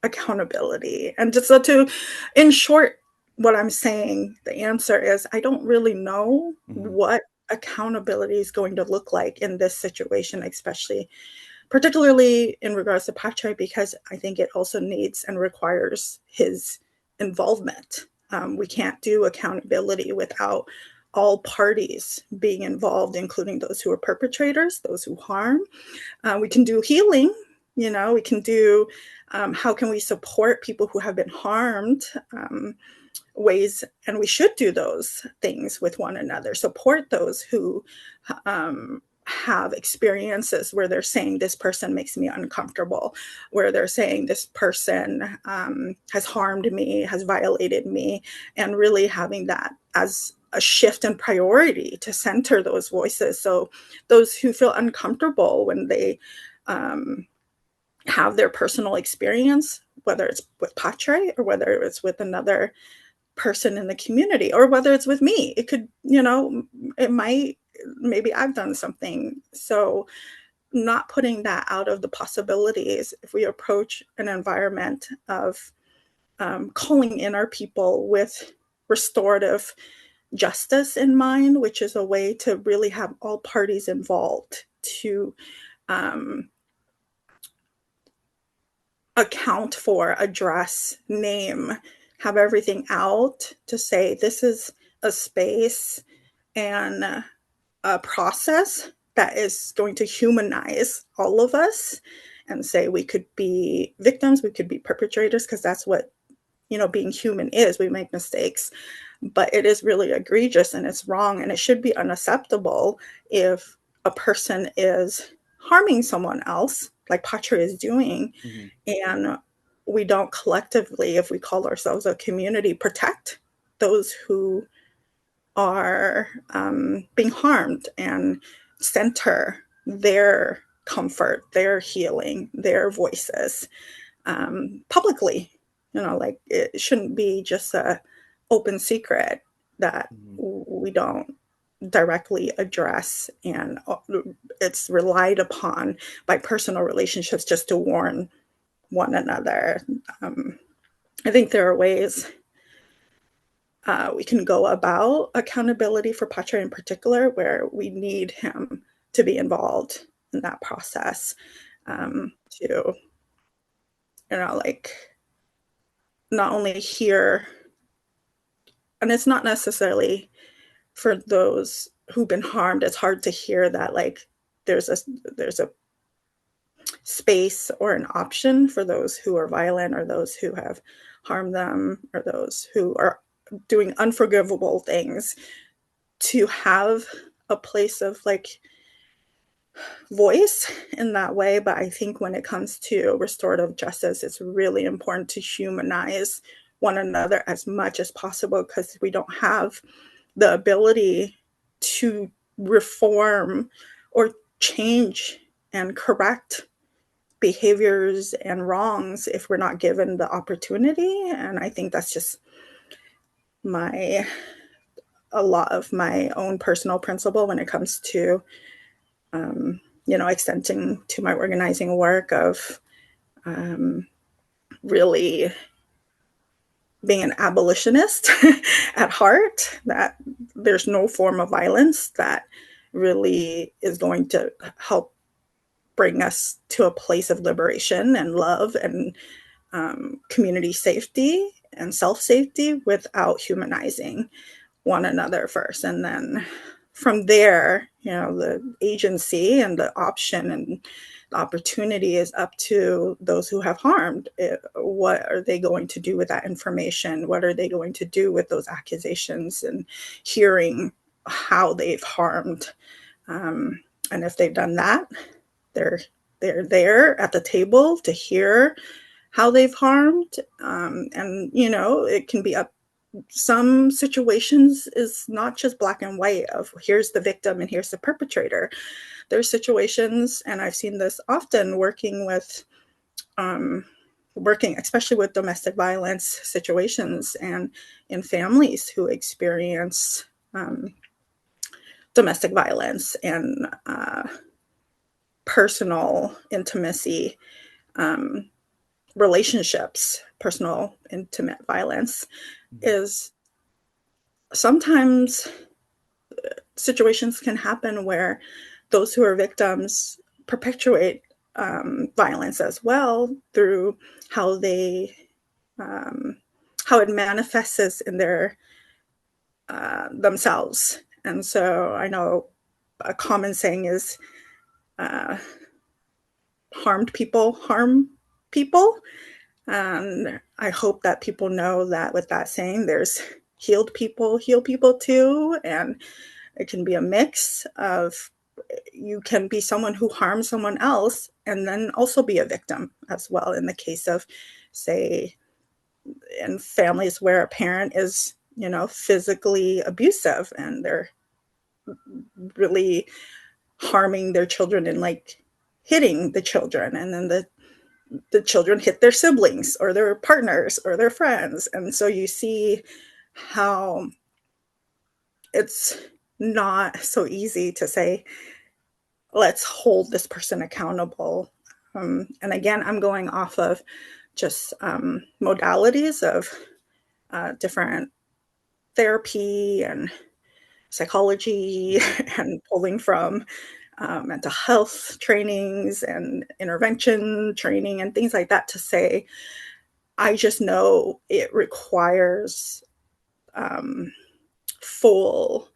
accountability. And just so to, in short, what I'm saying, the answer is I don't really know Hmm. what accountability is going to look like in this situation, especially particularly in regards to Phatry, because I think it also needs and requires his involvement. We can't do accountability without all parties being involved, including those who are perpetrators, those who harm. We can do healing, we can do how can we support people who have been harmed, ways, and we should do those things with one another, support those who have experiences where they're saying this person makes me uncomfortable, where they're saying this person has harmed me, has violated me, and really having that as a shift in priority to center those voices. So those who feel uncomfortable when they have their personal experience, whether it's with Phatry or whether it's with another person in the community, or whether it's with me, it could, it might, maybe I've done something. So not putting that out of the possibilities, if we approach an environment of calling in our people with restorative justice in mind, which is a way to really have all parties involved to um, account for, address, name, have everything out to say this is a space and a process that is going to humanize all of us, and say we could be victims, we could be perpetrators, because that's what, being human is. We make mistakes, but it is really egregious and it's wrong, and it should be unacceptable if a person is harming someone else like Phatry is doing, Hmm. and we don't collectively, if we call ourselves a community, protect those who are being harmed and center their comfort, their healing, their voices publicly. Like it shouldn't be just a open secret that Hmm. we don't directly address, and it's relied upon by personal relationships just to warn one another. Um, I think there are ways we can go about accountability for Phatry in particular, where we need him to be involved in that process, to, like, not only hear, and it's not necessarily for those who've been harmed. It's hard to hear that, like, there's a there's a space or an option for those who are violent, or those who have harmed them, or those who are doing unforgivable things, to have a place of, like, voice in that way. But I think when it comes to restorative justice, it's really important to humanize one another as much as possible, because we don't have the ability to reform or change and correct behaviors and wrongs if we're not given the opportunity. And I think that's just my a lot of my own personal principle when it comes to extending to my organizing work of um, really being an abolitionist at heart, that there's no form of violence that really is going to help bring us to a place of liberation and love and community safety and self-safety without humanizing one another first. And then from there, the agency and the option and the opportunity is up to those who have harmed. What are they going to do with that information? What are they going to do with those accusations, and hearing how they've harmed? And if they've done that, they're they're there at the table to hear how they've harmed. And it can be up, some situations is not just black and white of here's the victim and here's the perpetrator. There's situations, and I've seen this often working especially with domestic violence situations, and in families who experience domestic violence, and personal intimacy, um, relationships, personal intimate violence is sometimes situations can happen where those who are victims perpetuate violence as well through how they um, how it manifests in their themselves. And so I know a common saying is uh, harmed people harm people. And I hope that people know that with that saying, there's healed people heal people too. And it can be a mix of, you can be someone who harms someone else and then also be a victim as well. In the case of, say, in families where a parent is, physically abusive and they're really harming their children and like hitting the children, and then the children hit their siblings or their partners or their friends. And so you see how it's not so easy to say, let's hold this person accountable. And again, I'm going off of just modalities of different therapy and psychology Mm-hmm. and pulling from mental health trainings and intervention training and things like that to say, I just know it requires um, full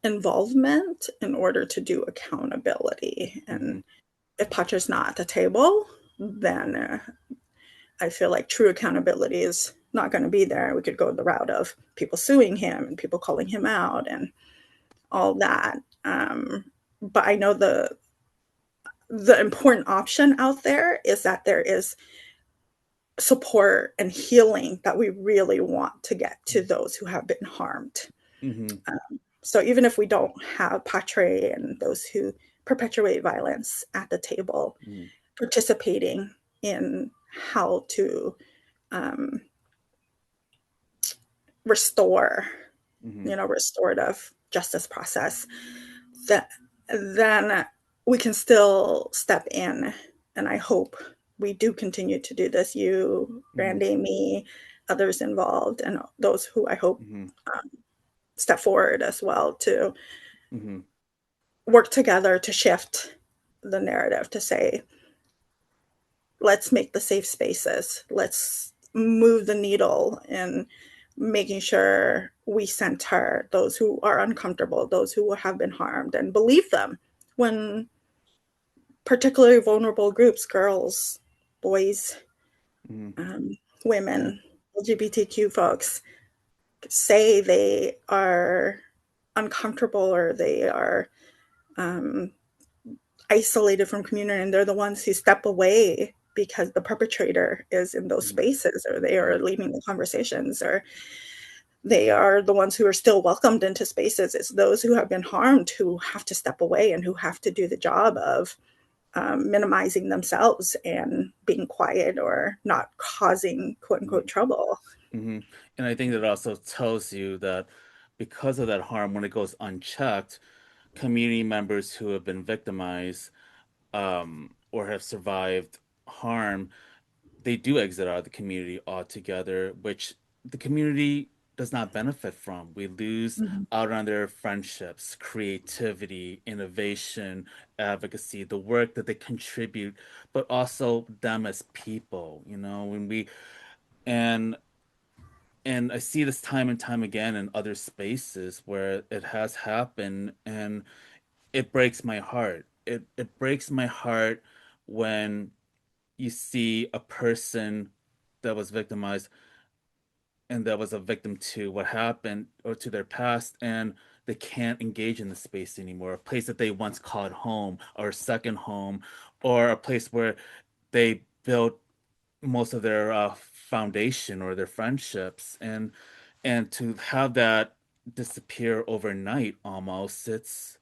involvement in order to do accountability. Mm-hmm. And if Pacha's not at the table, then I feel like true accountability is not going to be there. We could go the route of people suing him and people calling him out and all that. But I know the important option out there is that there is support and healing that we really want to get to those who have been harmed. Mm-hmm. So even if we don't have Patre and those who perpetuate violence at the table Mm-hmm. participating in how to um, restore, Mm-hmm. restorative justice process, that then we can still step in. And I hope we do continue to do this. You, Mm-hmm. Randy, me, others involved, and those who I hope Mm-hmm. step forward as well to Mm-hmm. work together to shift the narrative to say, let's make the safe spaces. Let's move the needle in making sure we center those who are uncomfortable, those who have been harmed, and believe them when particularly vulnerable groups, girls, boys, Mm-hmm. um, Yeah. women, LGBTQ folks, say they are uncomfortable or they are um, isolated from community, and they're the ones who step away because the perpetrator is in those Mm-hmm. spaces, or they are Yeah. leaving the conversations, or they are the ones who are still welcomed into spaces. It's those who have been harmed who have to step away and who have to do the job of minimizing themselves and being quiet or not causing quote unquote trouble. Mm-hmm. And I think that also tells you that because of that harm, when it goes unchecked, community members who have been victimized or have survived harm, they do exit out of the community altogether, which the community does not benefit from. We lose Mhm. out on their friendships, creativity, innovation, advocacy, the work that they contribute, but also them as people, when we and and I see this time and time again in other spaces where it has happened, and it breaks my heart. It breaks my heart when you see a person that was victimized and that was a victim to what happened or to their past, and they can't engage in the space anymore. A place that they once called home or a second home, or a place where they built most of their foundation or their friendships, and to have that disappear overnight almost, it's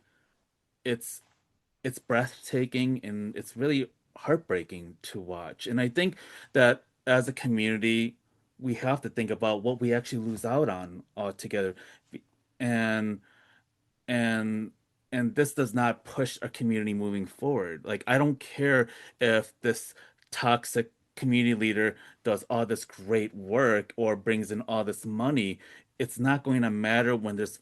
it's breathtaking and it's really heartbreaking to watch. And I think that as a community, we have to think about what we actually lose out on altogether. And and and this does not push a community moving forward. Like, I don't care if this toxic community leader does all this great work or brings in all this money. It's not going to matter when there's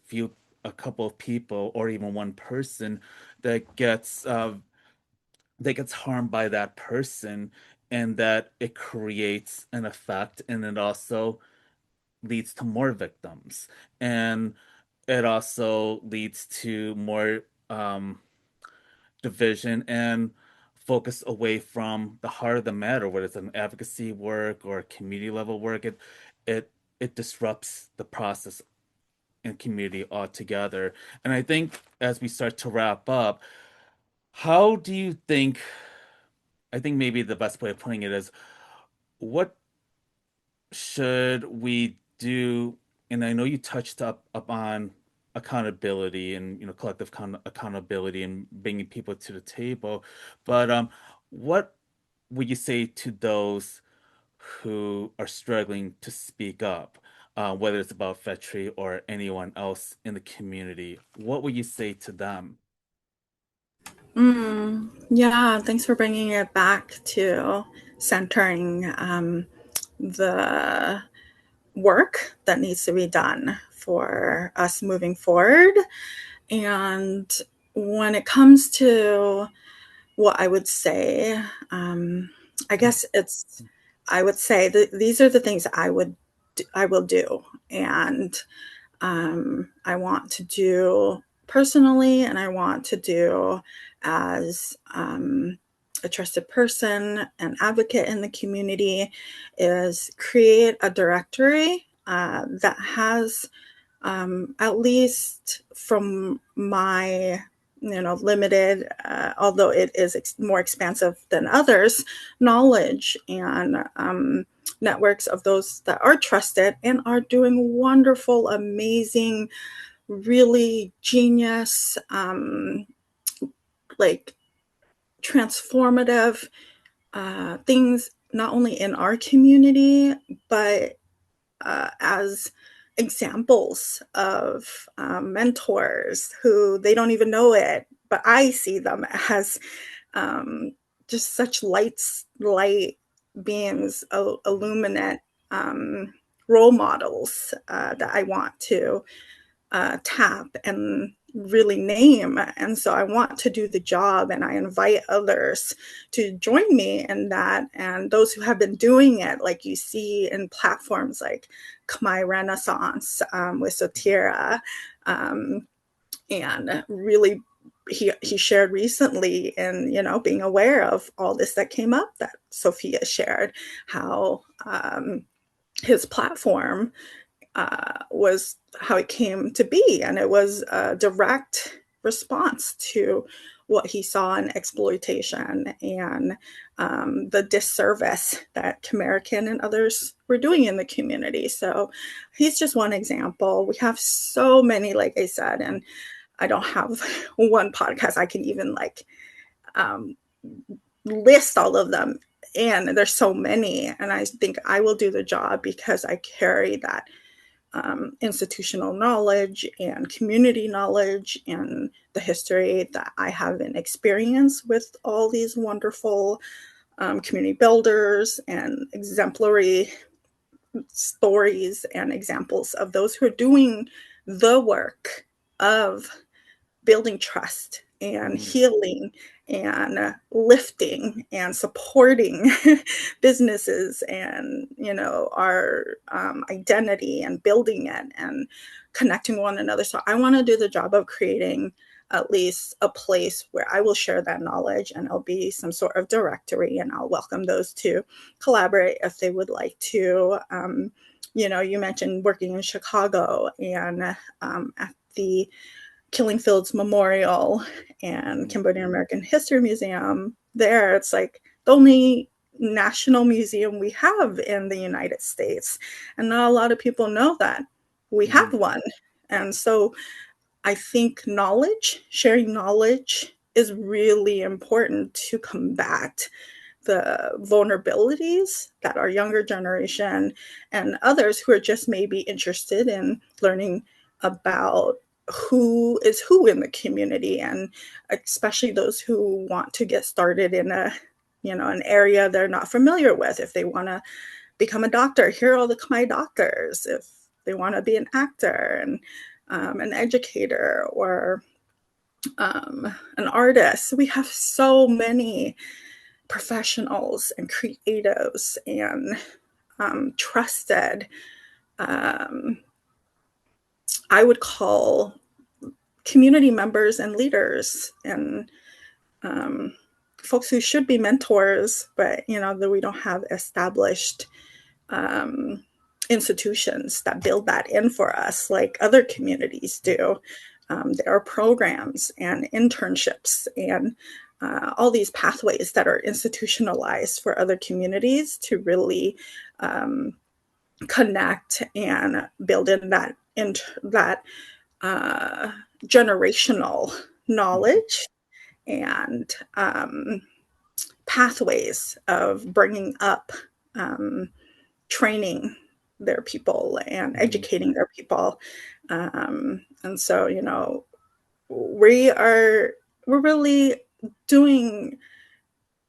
a couple of people or even one person that gets harmed by that person, and that it creates an effect, and it also leads to more victims, and it also leads to more division and focus away from the heart of the matter, whether it's an advocacy work or community level work. It it disrupts the process and community altogether. And I think as we start to wrap up, how do you think, I think maybe the best way of putting it is, what should we do? And I know you touched up on accountability and collective accountability and bringing people to the table, but what would you say to those who are struggling to speak up, whether it's about Phatry or anyone else in the community? What would you say to them? Yeah, thanks for bringing it back to centering the work that needs to be done for us moving forward. And when it comes to what I would say, I guess I would say that these are the things I will do, and I want to do personally, and I want to do as a trusted person and advocate in the community, is create a directory that has, at least from my limited, although it is more expansive than others, knowledge and networks of those that are trusted and are doing wonderful, amazing, really genius, like transformative things, not only in our community, but as examples of mentors who they don't even know it, but I see them as just such light beings, illuminate role models that I want to tap and really name. And so I want to do the job, and I invite others to join me in that. And those who have been doing it, like you see in platforms like Khmer Renaissance with Sotira, and really he shared recently, and being aware of all this that came up that Sophia shared, how his platform was how it came to be. And it was a direct response to what he saw in exploitation and the disservice that Khmerican and others were doing in the community. So he's just one example. We have so many, like I said, and I don't have one podcast I can even um, list all of them. And there's so many. And I think I will do the job because I carry that institutional knowledge and community knowledge and the history that I have in experience with all these wonderful community builders and exemplary stories and examples of those who are doing the work of building trust and Mm, healing and lifting and supporting businesses and our identity and building it and connecting one another. So I want to do the job of creating at least a place where I will share that knowledge, and it'll be some sort of directory, and I'll welcome those to collaborate if they would like to. You mentioned working in Chicago and at the Killing Fields Memorial and mm, Cambodian American History Museum. There, it's like the only national museum we have in the United States. And not a lot of people know that we have mhm, one. And so I think sharing knowledge is really important to combat the vulnerabilities that our younger generation and others who are just maybe interested in learning about who is who in the community, and especially those who want to get started in an area they're not familiar with. If they want to become a doctor, here are all the Khmer doctors. If they want to be an actor and an educator or an artist, we have so many professionals and creatives and trusted, um, I would call community members and leaders and um, folks who should be mentors, but that we don't have established um, institutions that build that in for us like other communities do. There are programs and internships and all these pathways that are institutionalized for other communities to really connect and build in that uh, generational knowledge and pathways of bringing up, training their people and educating their people. And so, we're really doing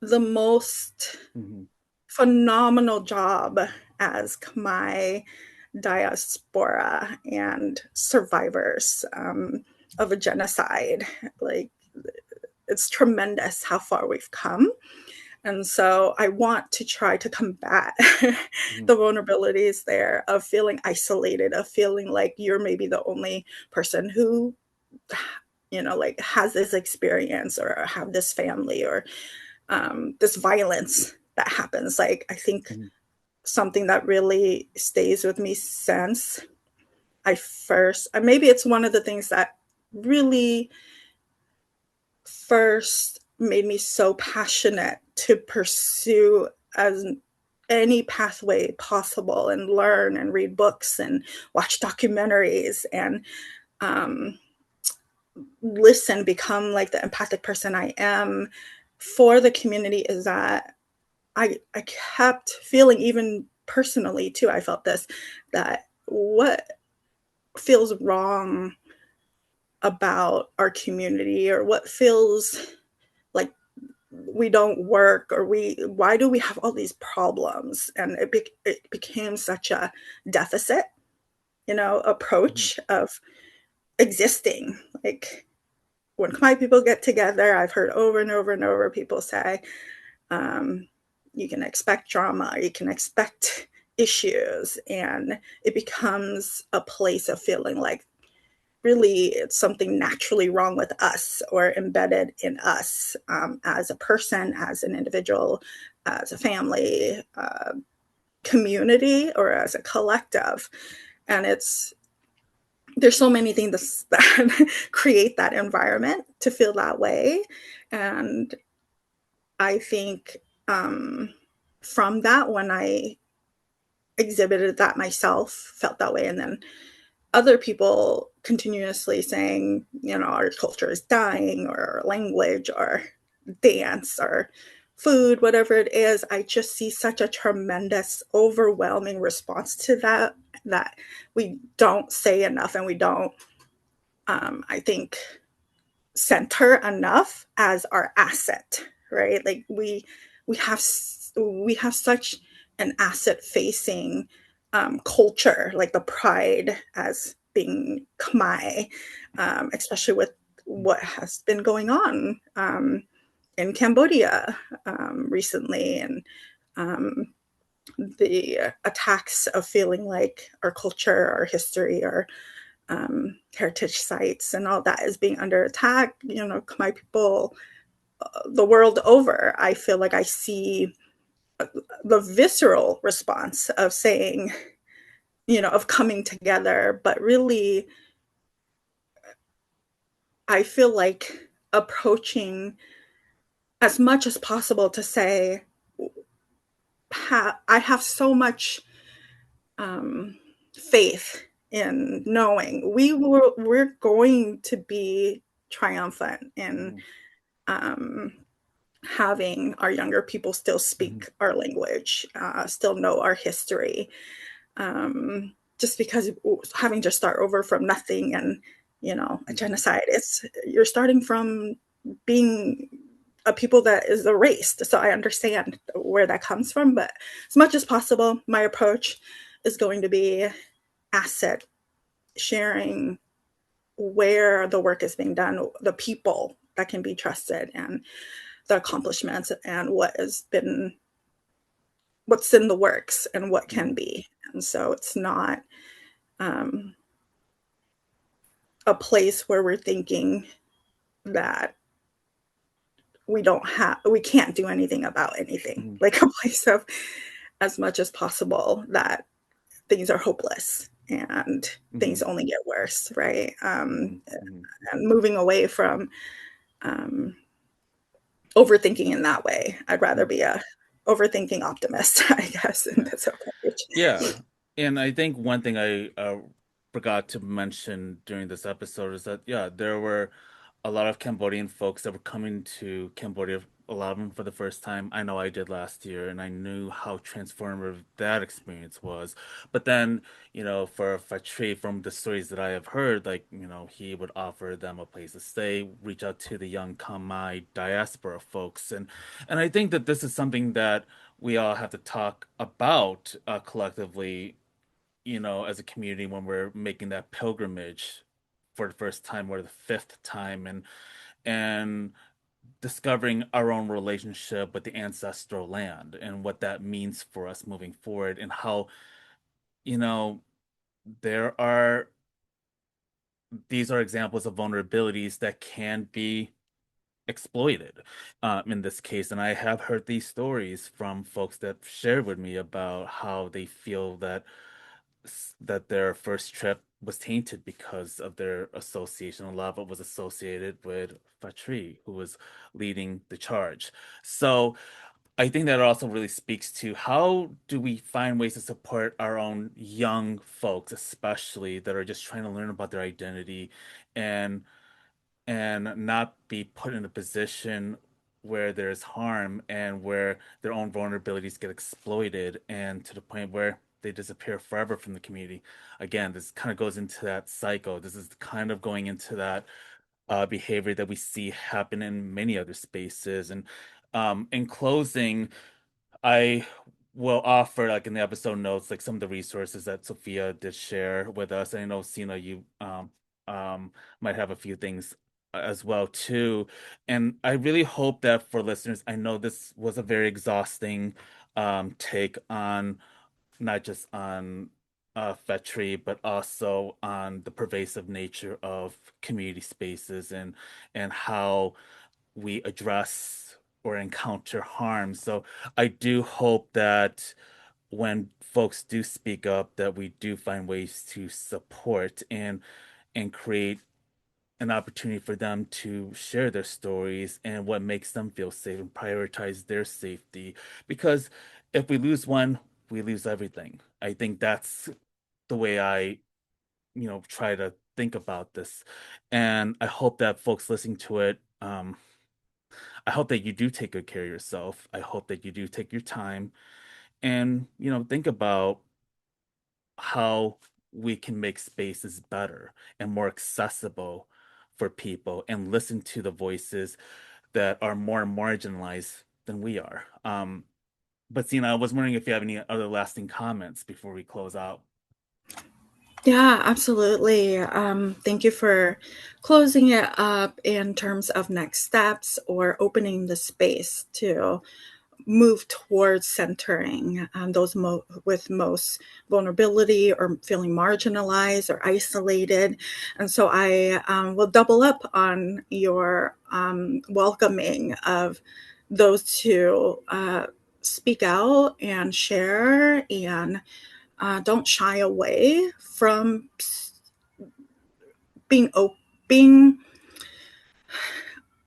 the most phenomenal job as Khmer diaspora and survivors of a genocide. Like, it's tremendous how far we've come. And so I want to try to combat the vulnerabilities there of feeling isolated, of feeling like you're maybe the only person who, like has this experience or have this family or this violence that happens. Like, I think something that really stays with me since maybe it's one of the things that really first made me so passionate to pursue as any pathway possible and learn and read books and watch documentaries and listen, become like the empathic person I am for the community, is that I kept feeling, even personally too, I felt this, that what feels wrong about our community, or what feels like we don't work, or why do we have all these problems? And it became such a deficit, approach of existing. Like, when Khmer people get together, I've heard over and over and over people say, you can expect drama, you can expect issues, and it becomes a place of feeling like really it's something naturally wrong with us or embedded in us, as a person, as an individual, as a family, community, or as a collective. And there's so many things that create that environment to feel that way. And I think from that, when I exhibited that myself, felt that way, and then other people continuously saying, our culture is dying, or our language, or dance, or food, whatever it is, I just see such a tremendous, overwhelming response to that we don't say enough, and we don't, I think, center enough as our asset, right? Like, we have such an asset facing culture, like the pride as being Khmer, especially with what has been going on in Cambodia recently, and the attacks of feeling like our culture, our history, our heritage sites, and all that is being under attack. Khmer people the world over, I feel like I see the visceral response of saying, of coming together, but really, I feel like approaching as much as possible to say, I have so much faith in knowing we're going to be triumphant in having our younger people still speak our language, still know our history. Just because having to start over from nothing and a Mm-hmm. genocide. You're starting from being a people that is erased. So I understand where that comes from, but as much as possible, my approach is going to be asset sharing, where the work is being done, the people that can be trusted, and the accomplishments, and what's in the works and what can Mm-hmm. be. And so it's not um, a place where we're thinking that we can't do anything about anything, Mm-hmm. like a place of, as much as possible, that things are hopeless and Mm-hmm. things only get worse, right? Mm-hmm. And moving away from um, overthinking in that way. I'd rather Mm-hmm. be a overthinking optimist, I guess, in Yeah. this approach. Yeah, and I think one thing I forgot to mention during this episode is that yeah, there were a lot of Cambodian folks that were coming to Cambodia, a lot of them for the first time. I know I did last year, and I knew how transformative that experience was. But then, for Phatry, from the stories that I have heard, like, he would offer them a place to stay, reach out to the young Khmer diaspora folks, and I think that this is something that we all have to talk about collectively, as a community when we're making that pilgrimage for the first time or the fifth time, and discovering our own relationship with the ancestral land and what that means for us moving forward, and how, you know, there are these are examples of vulnerabilities that can be exploited in this case. And I have heard these stories from folks that shared with me about how they feel that their first trip was tainted because of their association. A lot of it was associated with Phatry, who was leading the charge. So I think that also really speaks to how do we find ways to support our own young folks, especially that are just trying to learn about their identity and not be put in a position where there's harm and where their own vulnerabilities get exploited and to the point where they disappear forever from the community. Again, this kind of goes into that cycle. This is kind of going into that behavior that we see happen in many other spaces. And in closing, I will offer, like in the episode notes, like some of the resources that Sophia did share with us. I know Sina, you um might have a few things as well too. And I really hope that for listeners, I know this was a very exhausting take on not just on Fetri, but also on the pervasive nature of community spaces and how we address or encounter harm. So I do hope that when folks do speak up, that we do find ways to support and create an opportunity for them to share their stories and what makes them feel safe and prioritize their safety. Because if we lose one, we lose everything. I think that's the way I, try to think about this. And I hope that folks listening to it, I hope that you do take good care of yourself. I hope that you do take your time and, think about how we can make spaces better and more accessible for people and listen to the voices that are more marginalized than we are. But Sina, I was wondering if you have any other lasting comments before we close out. Yeah, absolutely. Thank you for closing it up in terms of next steps or opening the space to move towards centering those with most vulnerability or feeling marginalized or isolated. And so I will double up on your welcoming of those to speak out and share, and don't shy away from being being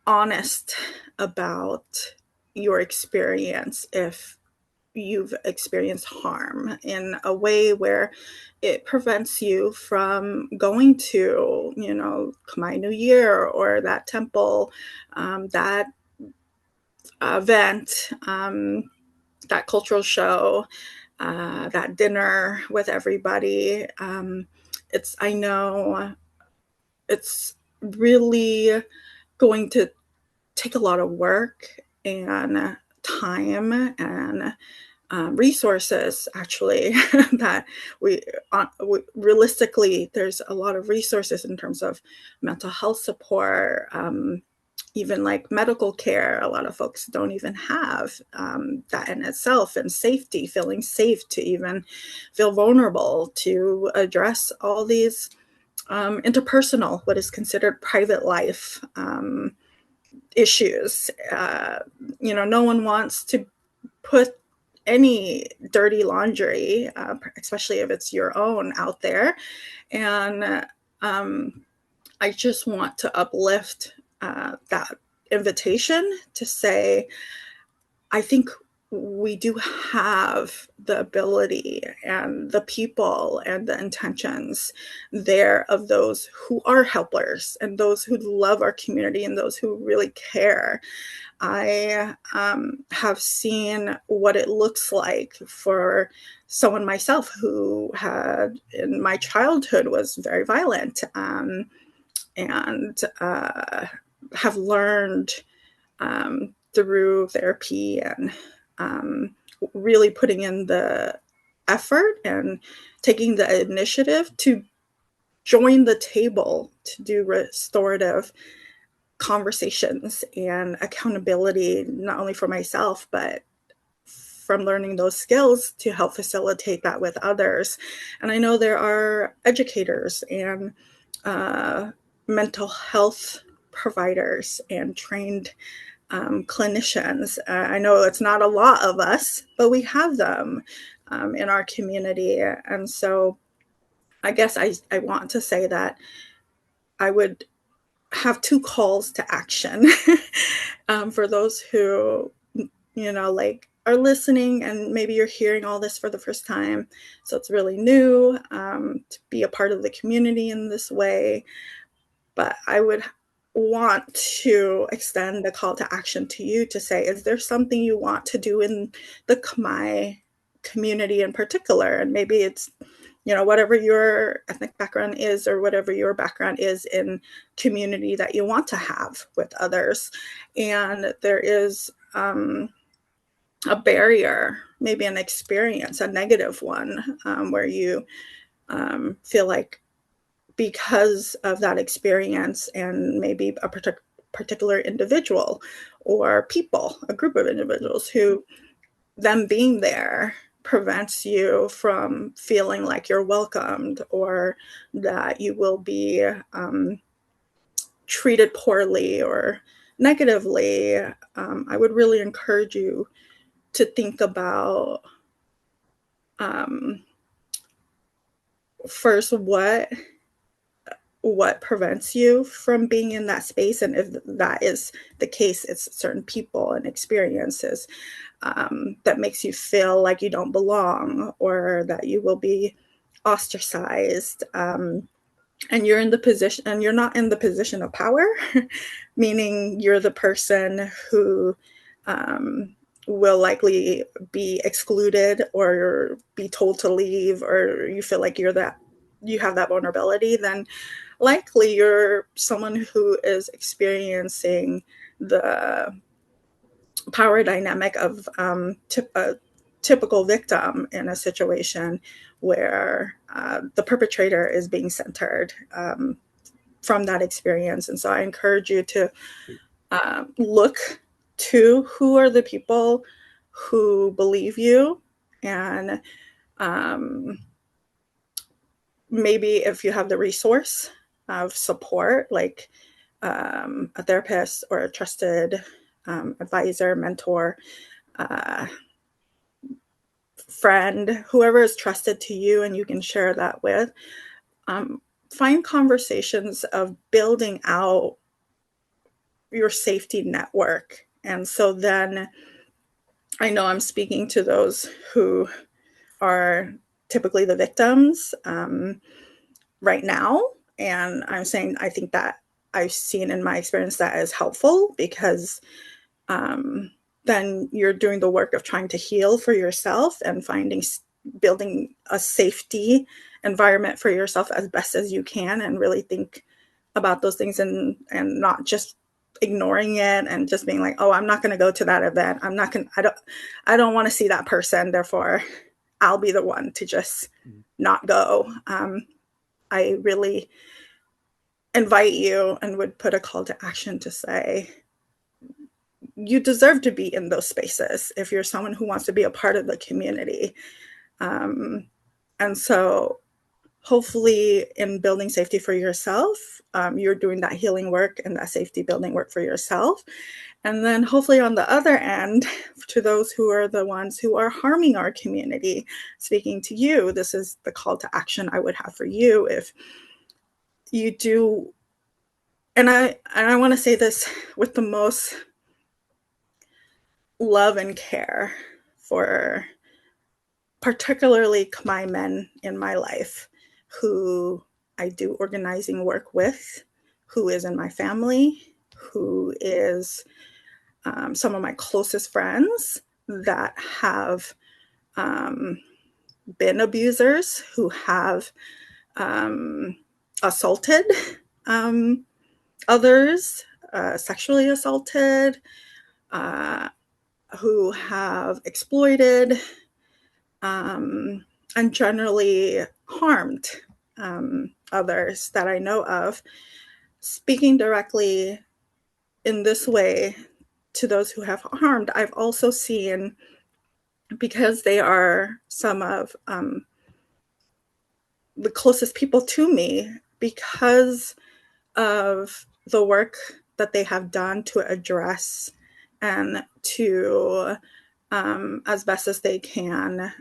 honest about your experience if you've experienced harm, in a way where it prevents you from going to, Khmer New Year or that temple, that event, that cultural show, that dinner with everybody. I know it's really going to take a lot of work and time and resources, actually, that realistically, there's a lot of resources in terms of mental health support, even like medical care. A lot of folks don't even have that in itself, and safety, feeling safe to even feel vulnerable to address all these interpersonal, what is considered private life issues. No one wants to put any dirty laundry, especially if it's your own, out there. And I just want to uplift that invitation to say, I think we do have the ability and the people and the intentions there of those who are helpers and those who love our community and those who really care. I have seen what it looks like for someone myself who had, in my childhood, was very violent, and have learned through therapy and really putting in the effort and taking the initiative to join the table to do restorative conversations and accountability, not only for myself, but from learning those skills to help facilitate that with others. And I know there are educators and mental health providers and trained clinicians. I know it's not a lot of us, but we have them in our community. And so I guess I want to say that I would have two calls to action for those who, like, are listening, and maybe you're hearing all this for the first time. So it's really new to be a part of the community in this way. But I would want to extend the call to action to you to say, is there something you want to do in the Khmer community in particular? And maybe it's, whatever your ethnic background is, or whatever your background is in community that you want to have with others. And there is a barrier, maybe an experience, a negative one, where you feel like, because of that experience and maybe a particular individual or people, a group of individuals, who them being there prevents you from feeling like you're welcomed, or that you will be treated poorly or negatively. I would really encourage you to think about first what prevents you from being in that space, and if that is the case, it's certain people and experiences that makes you feel like you don't belong, or that you will be ostracized, and you're in the position, and you're not in the position of power, meaning you're the person who will likely be excluded or be told to leave, or you feel like you have that vulnerability, then likely you're someone who is experiencing the power dynamic of a typical victim in a situation where the perpetrator is being centered from that experience. And so I encourage you to look to who are the people who believe you, and maybe if you have the resource of support, like a therapist or a trusted advisor, mentor, friend, whoever is trusted to you and you can share that with, find conversations of building out your safety network. And so then I know I'm speaking to those who are typically the victims right now. And I'm saying, I think that I've seen in my experience that is helpful, because then you're doing the work of trying to heal for yourself and building a safety environment for yourself as best as you can, and really think about those things, and not just ignoring it and just being like, oh, I'm not going to go to that event. I'm not going to, I don't want to see that person. Therefore, I'll be the one to just not go. I really invite you and would put a call to action to say, you deserve to be in those spaces if you're someone who wants to be a part of the community. And so hopefully in building safety for yourself, you're doing that healing work and that safety building work for yourself. And then hopefully on the other end, to those who are the ones who are harming our community, speaking to you, this is the call to action I would have for you. If you do, and I want to say this with the most love and care for particularly Khmer men in my life who I do organizing work with, who is in my family, who is some of my closest friends that have been abusers, who have assaulted others, sexually assaulted, who have exploited, and generally harmed others that I know of. Speaking directly in this way to those who have harmed, I've also seen, because they are some of the closest people to me, because of the work that they have done to address and to, as best as they can,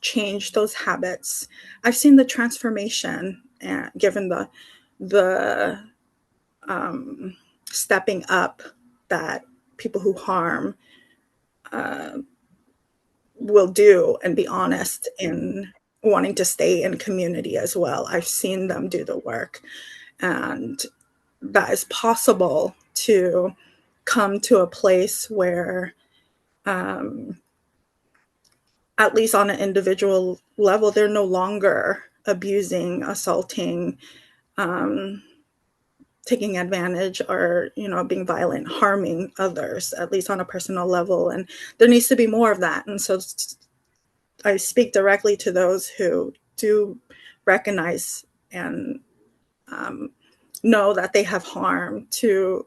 change those habits. I've seen the transformation, given the stepping up that people who harm will do, and be honest in wanting to stay in community as well. I've seen them do the work, and that is possible to come to a place where, at least on an individual level, they're no longer abusing, assaulting, taking advantage, or being violent, harming others, at least on a personal level. And there needs to be more of that. And so I speak directly to those who do recognize and know that they have harm, to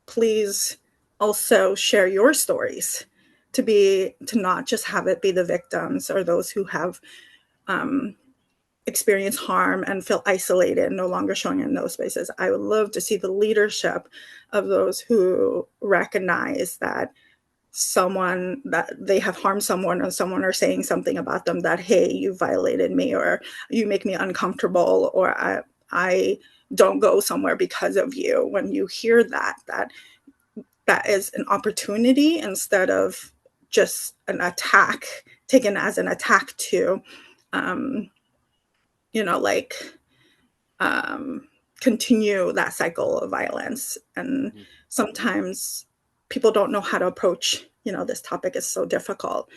please also share your stories, to not just have it be the victims or those who have experience harm and feel isolated, no longer showing in those spaces. I would love to see the leadership of those who recognize that they have harmed someone, or someone are saying something about them that, hey, you violated me, or you make me uncomfortable, or I don't go somewhere because of you. When you hear that is an opportunity, instead of just an attack, taken as an attack to like continue that cycle of violence. And sometimes people don't know how to approach, this topic is so difficult.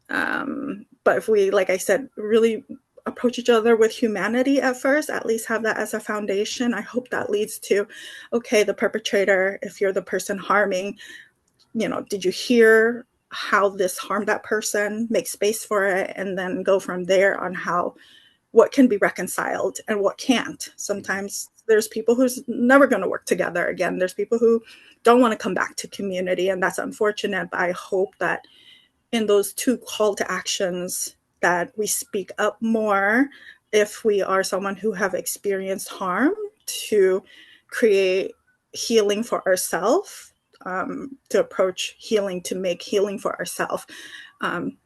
But if we, like I said, really approach each other with humanity at first, at least have that as a foundation, I hope that leads to, okay, the perpetrator, if you're the person harming, did you hear how this harmed that person? Make space for it, and then go from there on what can be reconciled and what can't. Sometimes there's people who's never going to work together again. There's people who don't want to come back to community, and that's unfortunate. But I hope that in those two call to actions, that we speak up more if we are someone who have experienced harm, to create healing for ourselves, to approach healing, to make healing for ourselves. And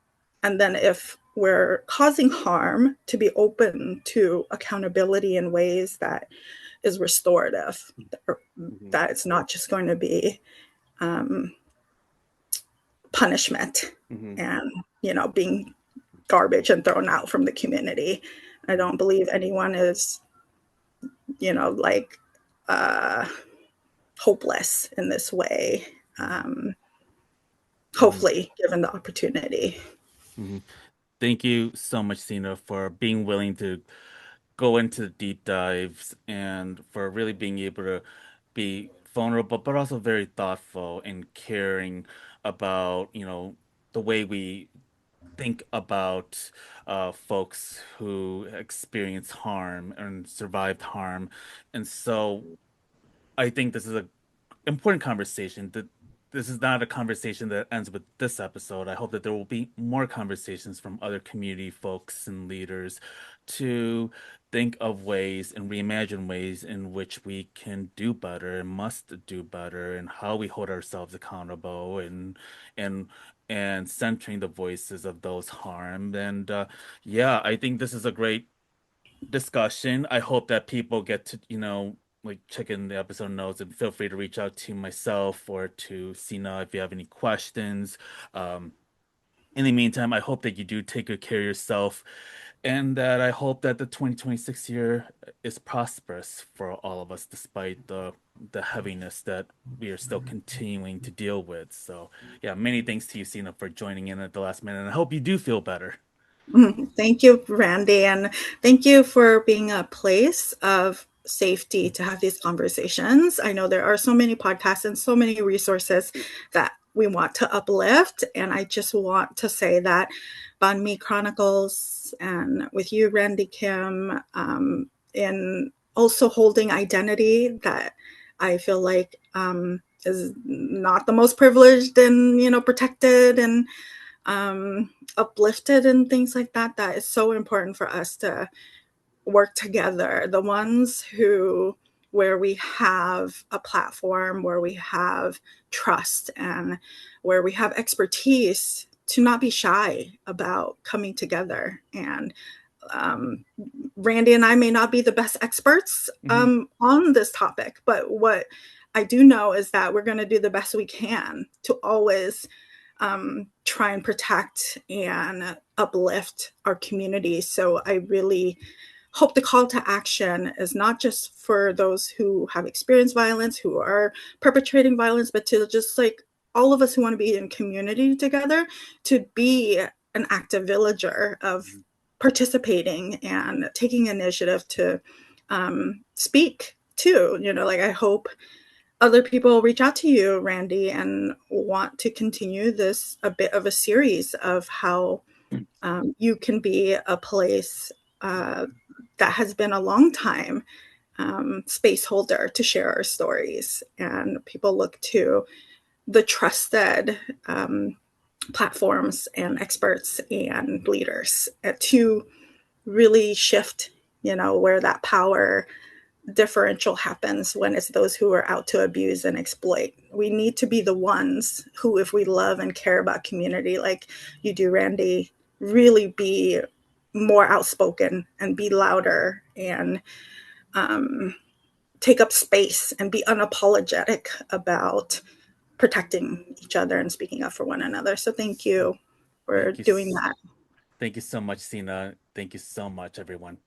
then if we're causing harm, to be open to accountability in ways that is restorative, that it's not just going to be punishment and, being garbage and thrown out from the community. I don't believe anyone is, like hopeless in this way. Hopefully, given the opportunity. Thank you so much, Sina, for being willing to go into the deep dives and for really being able to be vulnerable, but also very thoughtful and caring about, the way we think about folks who experience harm and survived harm. And so I think this is a important conversation. That this is not a conversation that ends with this episode. I hope that there will be more conversations from other community folks and leaders to think of ways and reimagine ways in which we can do better and must do better and how we hold ourselves accountable and and centering the voices of those harmed. And yeah, I think this is a great discussion. I hope that people get to, like check in the episode notes and feel free to reach out to myself or to Sina if you have any questions. Um, in the meantime, I hope that you do take good care of yourself and that I hope that the 2026 year is prosperous for all of us despite the heaviness that we are still continuing to deal with. So, yeah, many thanks to you, Sina, for joining in at the last minute. And I hope you do feel better. Thank you, Randy, and thank you for being a place of safety to have these conversations. I know there are so many podcasts and so many resources that we want to uplift, and I just want to say that Banh Mi Chronicles and with you, Randy Kim, in also holding identity that I feel like is not the most privileged and protected and uplifted and things like that. That is so important for us to work together. The ones who, where we have a platform, where we have trust, and where we have expertise, to not be shy about coming together. And um, Randy and I may not be the best experts Hmm. on this topic, but what I do know is that we're going to do the best we can to always try and protect and uplift our community. So I really hope the call to action is not just for those who have experienced violence, who are perpetrating violence, but to just like all of us who want to be in community together, to be an active villager of participating and taking initiative to speak too. Like I hope other people reach out to you, Randy, and want to continue this a bit of a series of how you can be a place uh, that has been a long time space holder to share our stories. And people look to the trusted platforms and experts and leaders to really shift, where that power differential happens when it's those who are out to abuse and exploit. We need to be the ones who, if we love and care about community like you do, Randy, really be more outspoken and be louder and um, take up space and be unapologetic about protecting each other and speaking up for one another. So thank you for Thank you. doing that. Thank you so much, Sina. Thank you so much, everyone.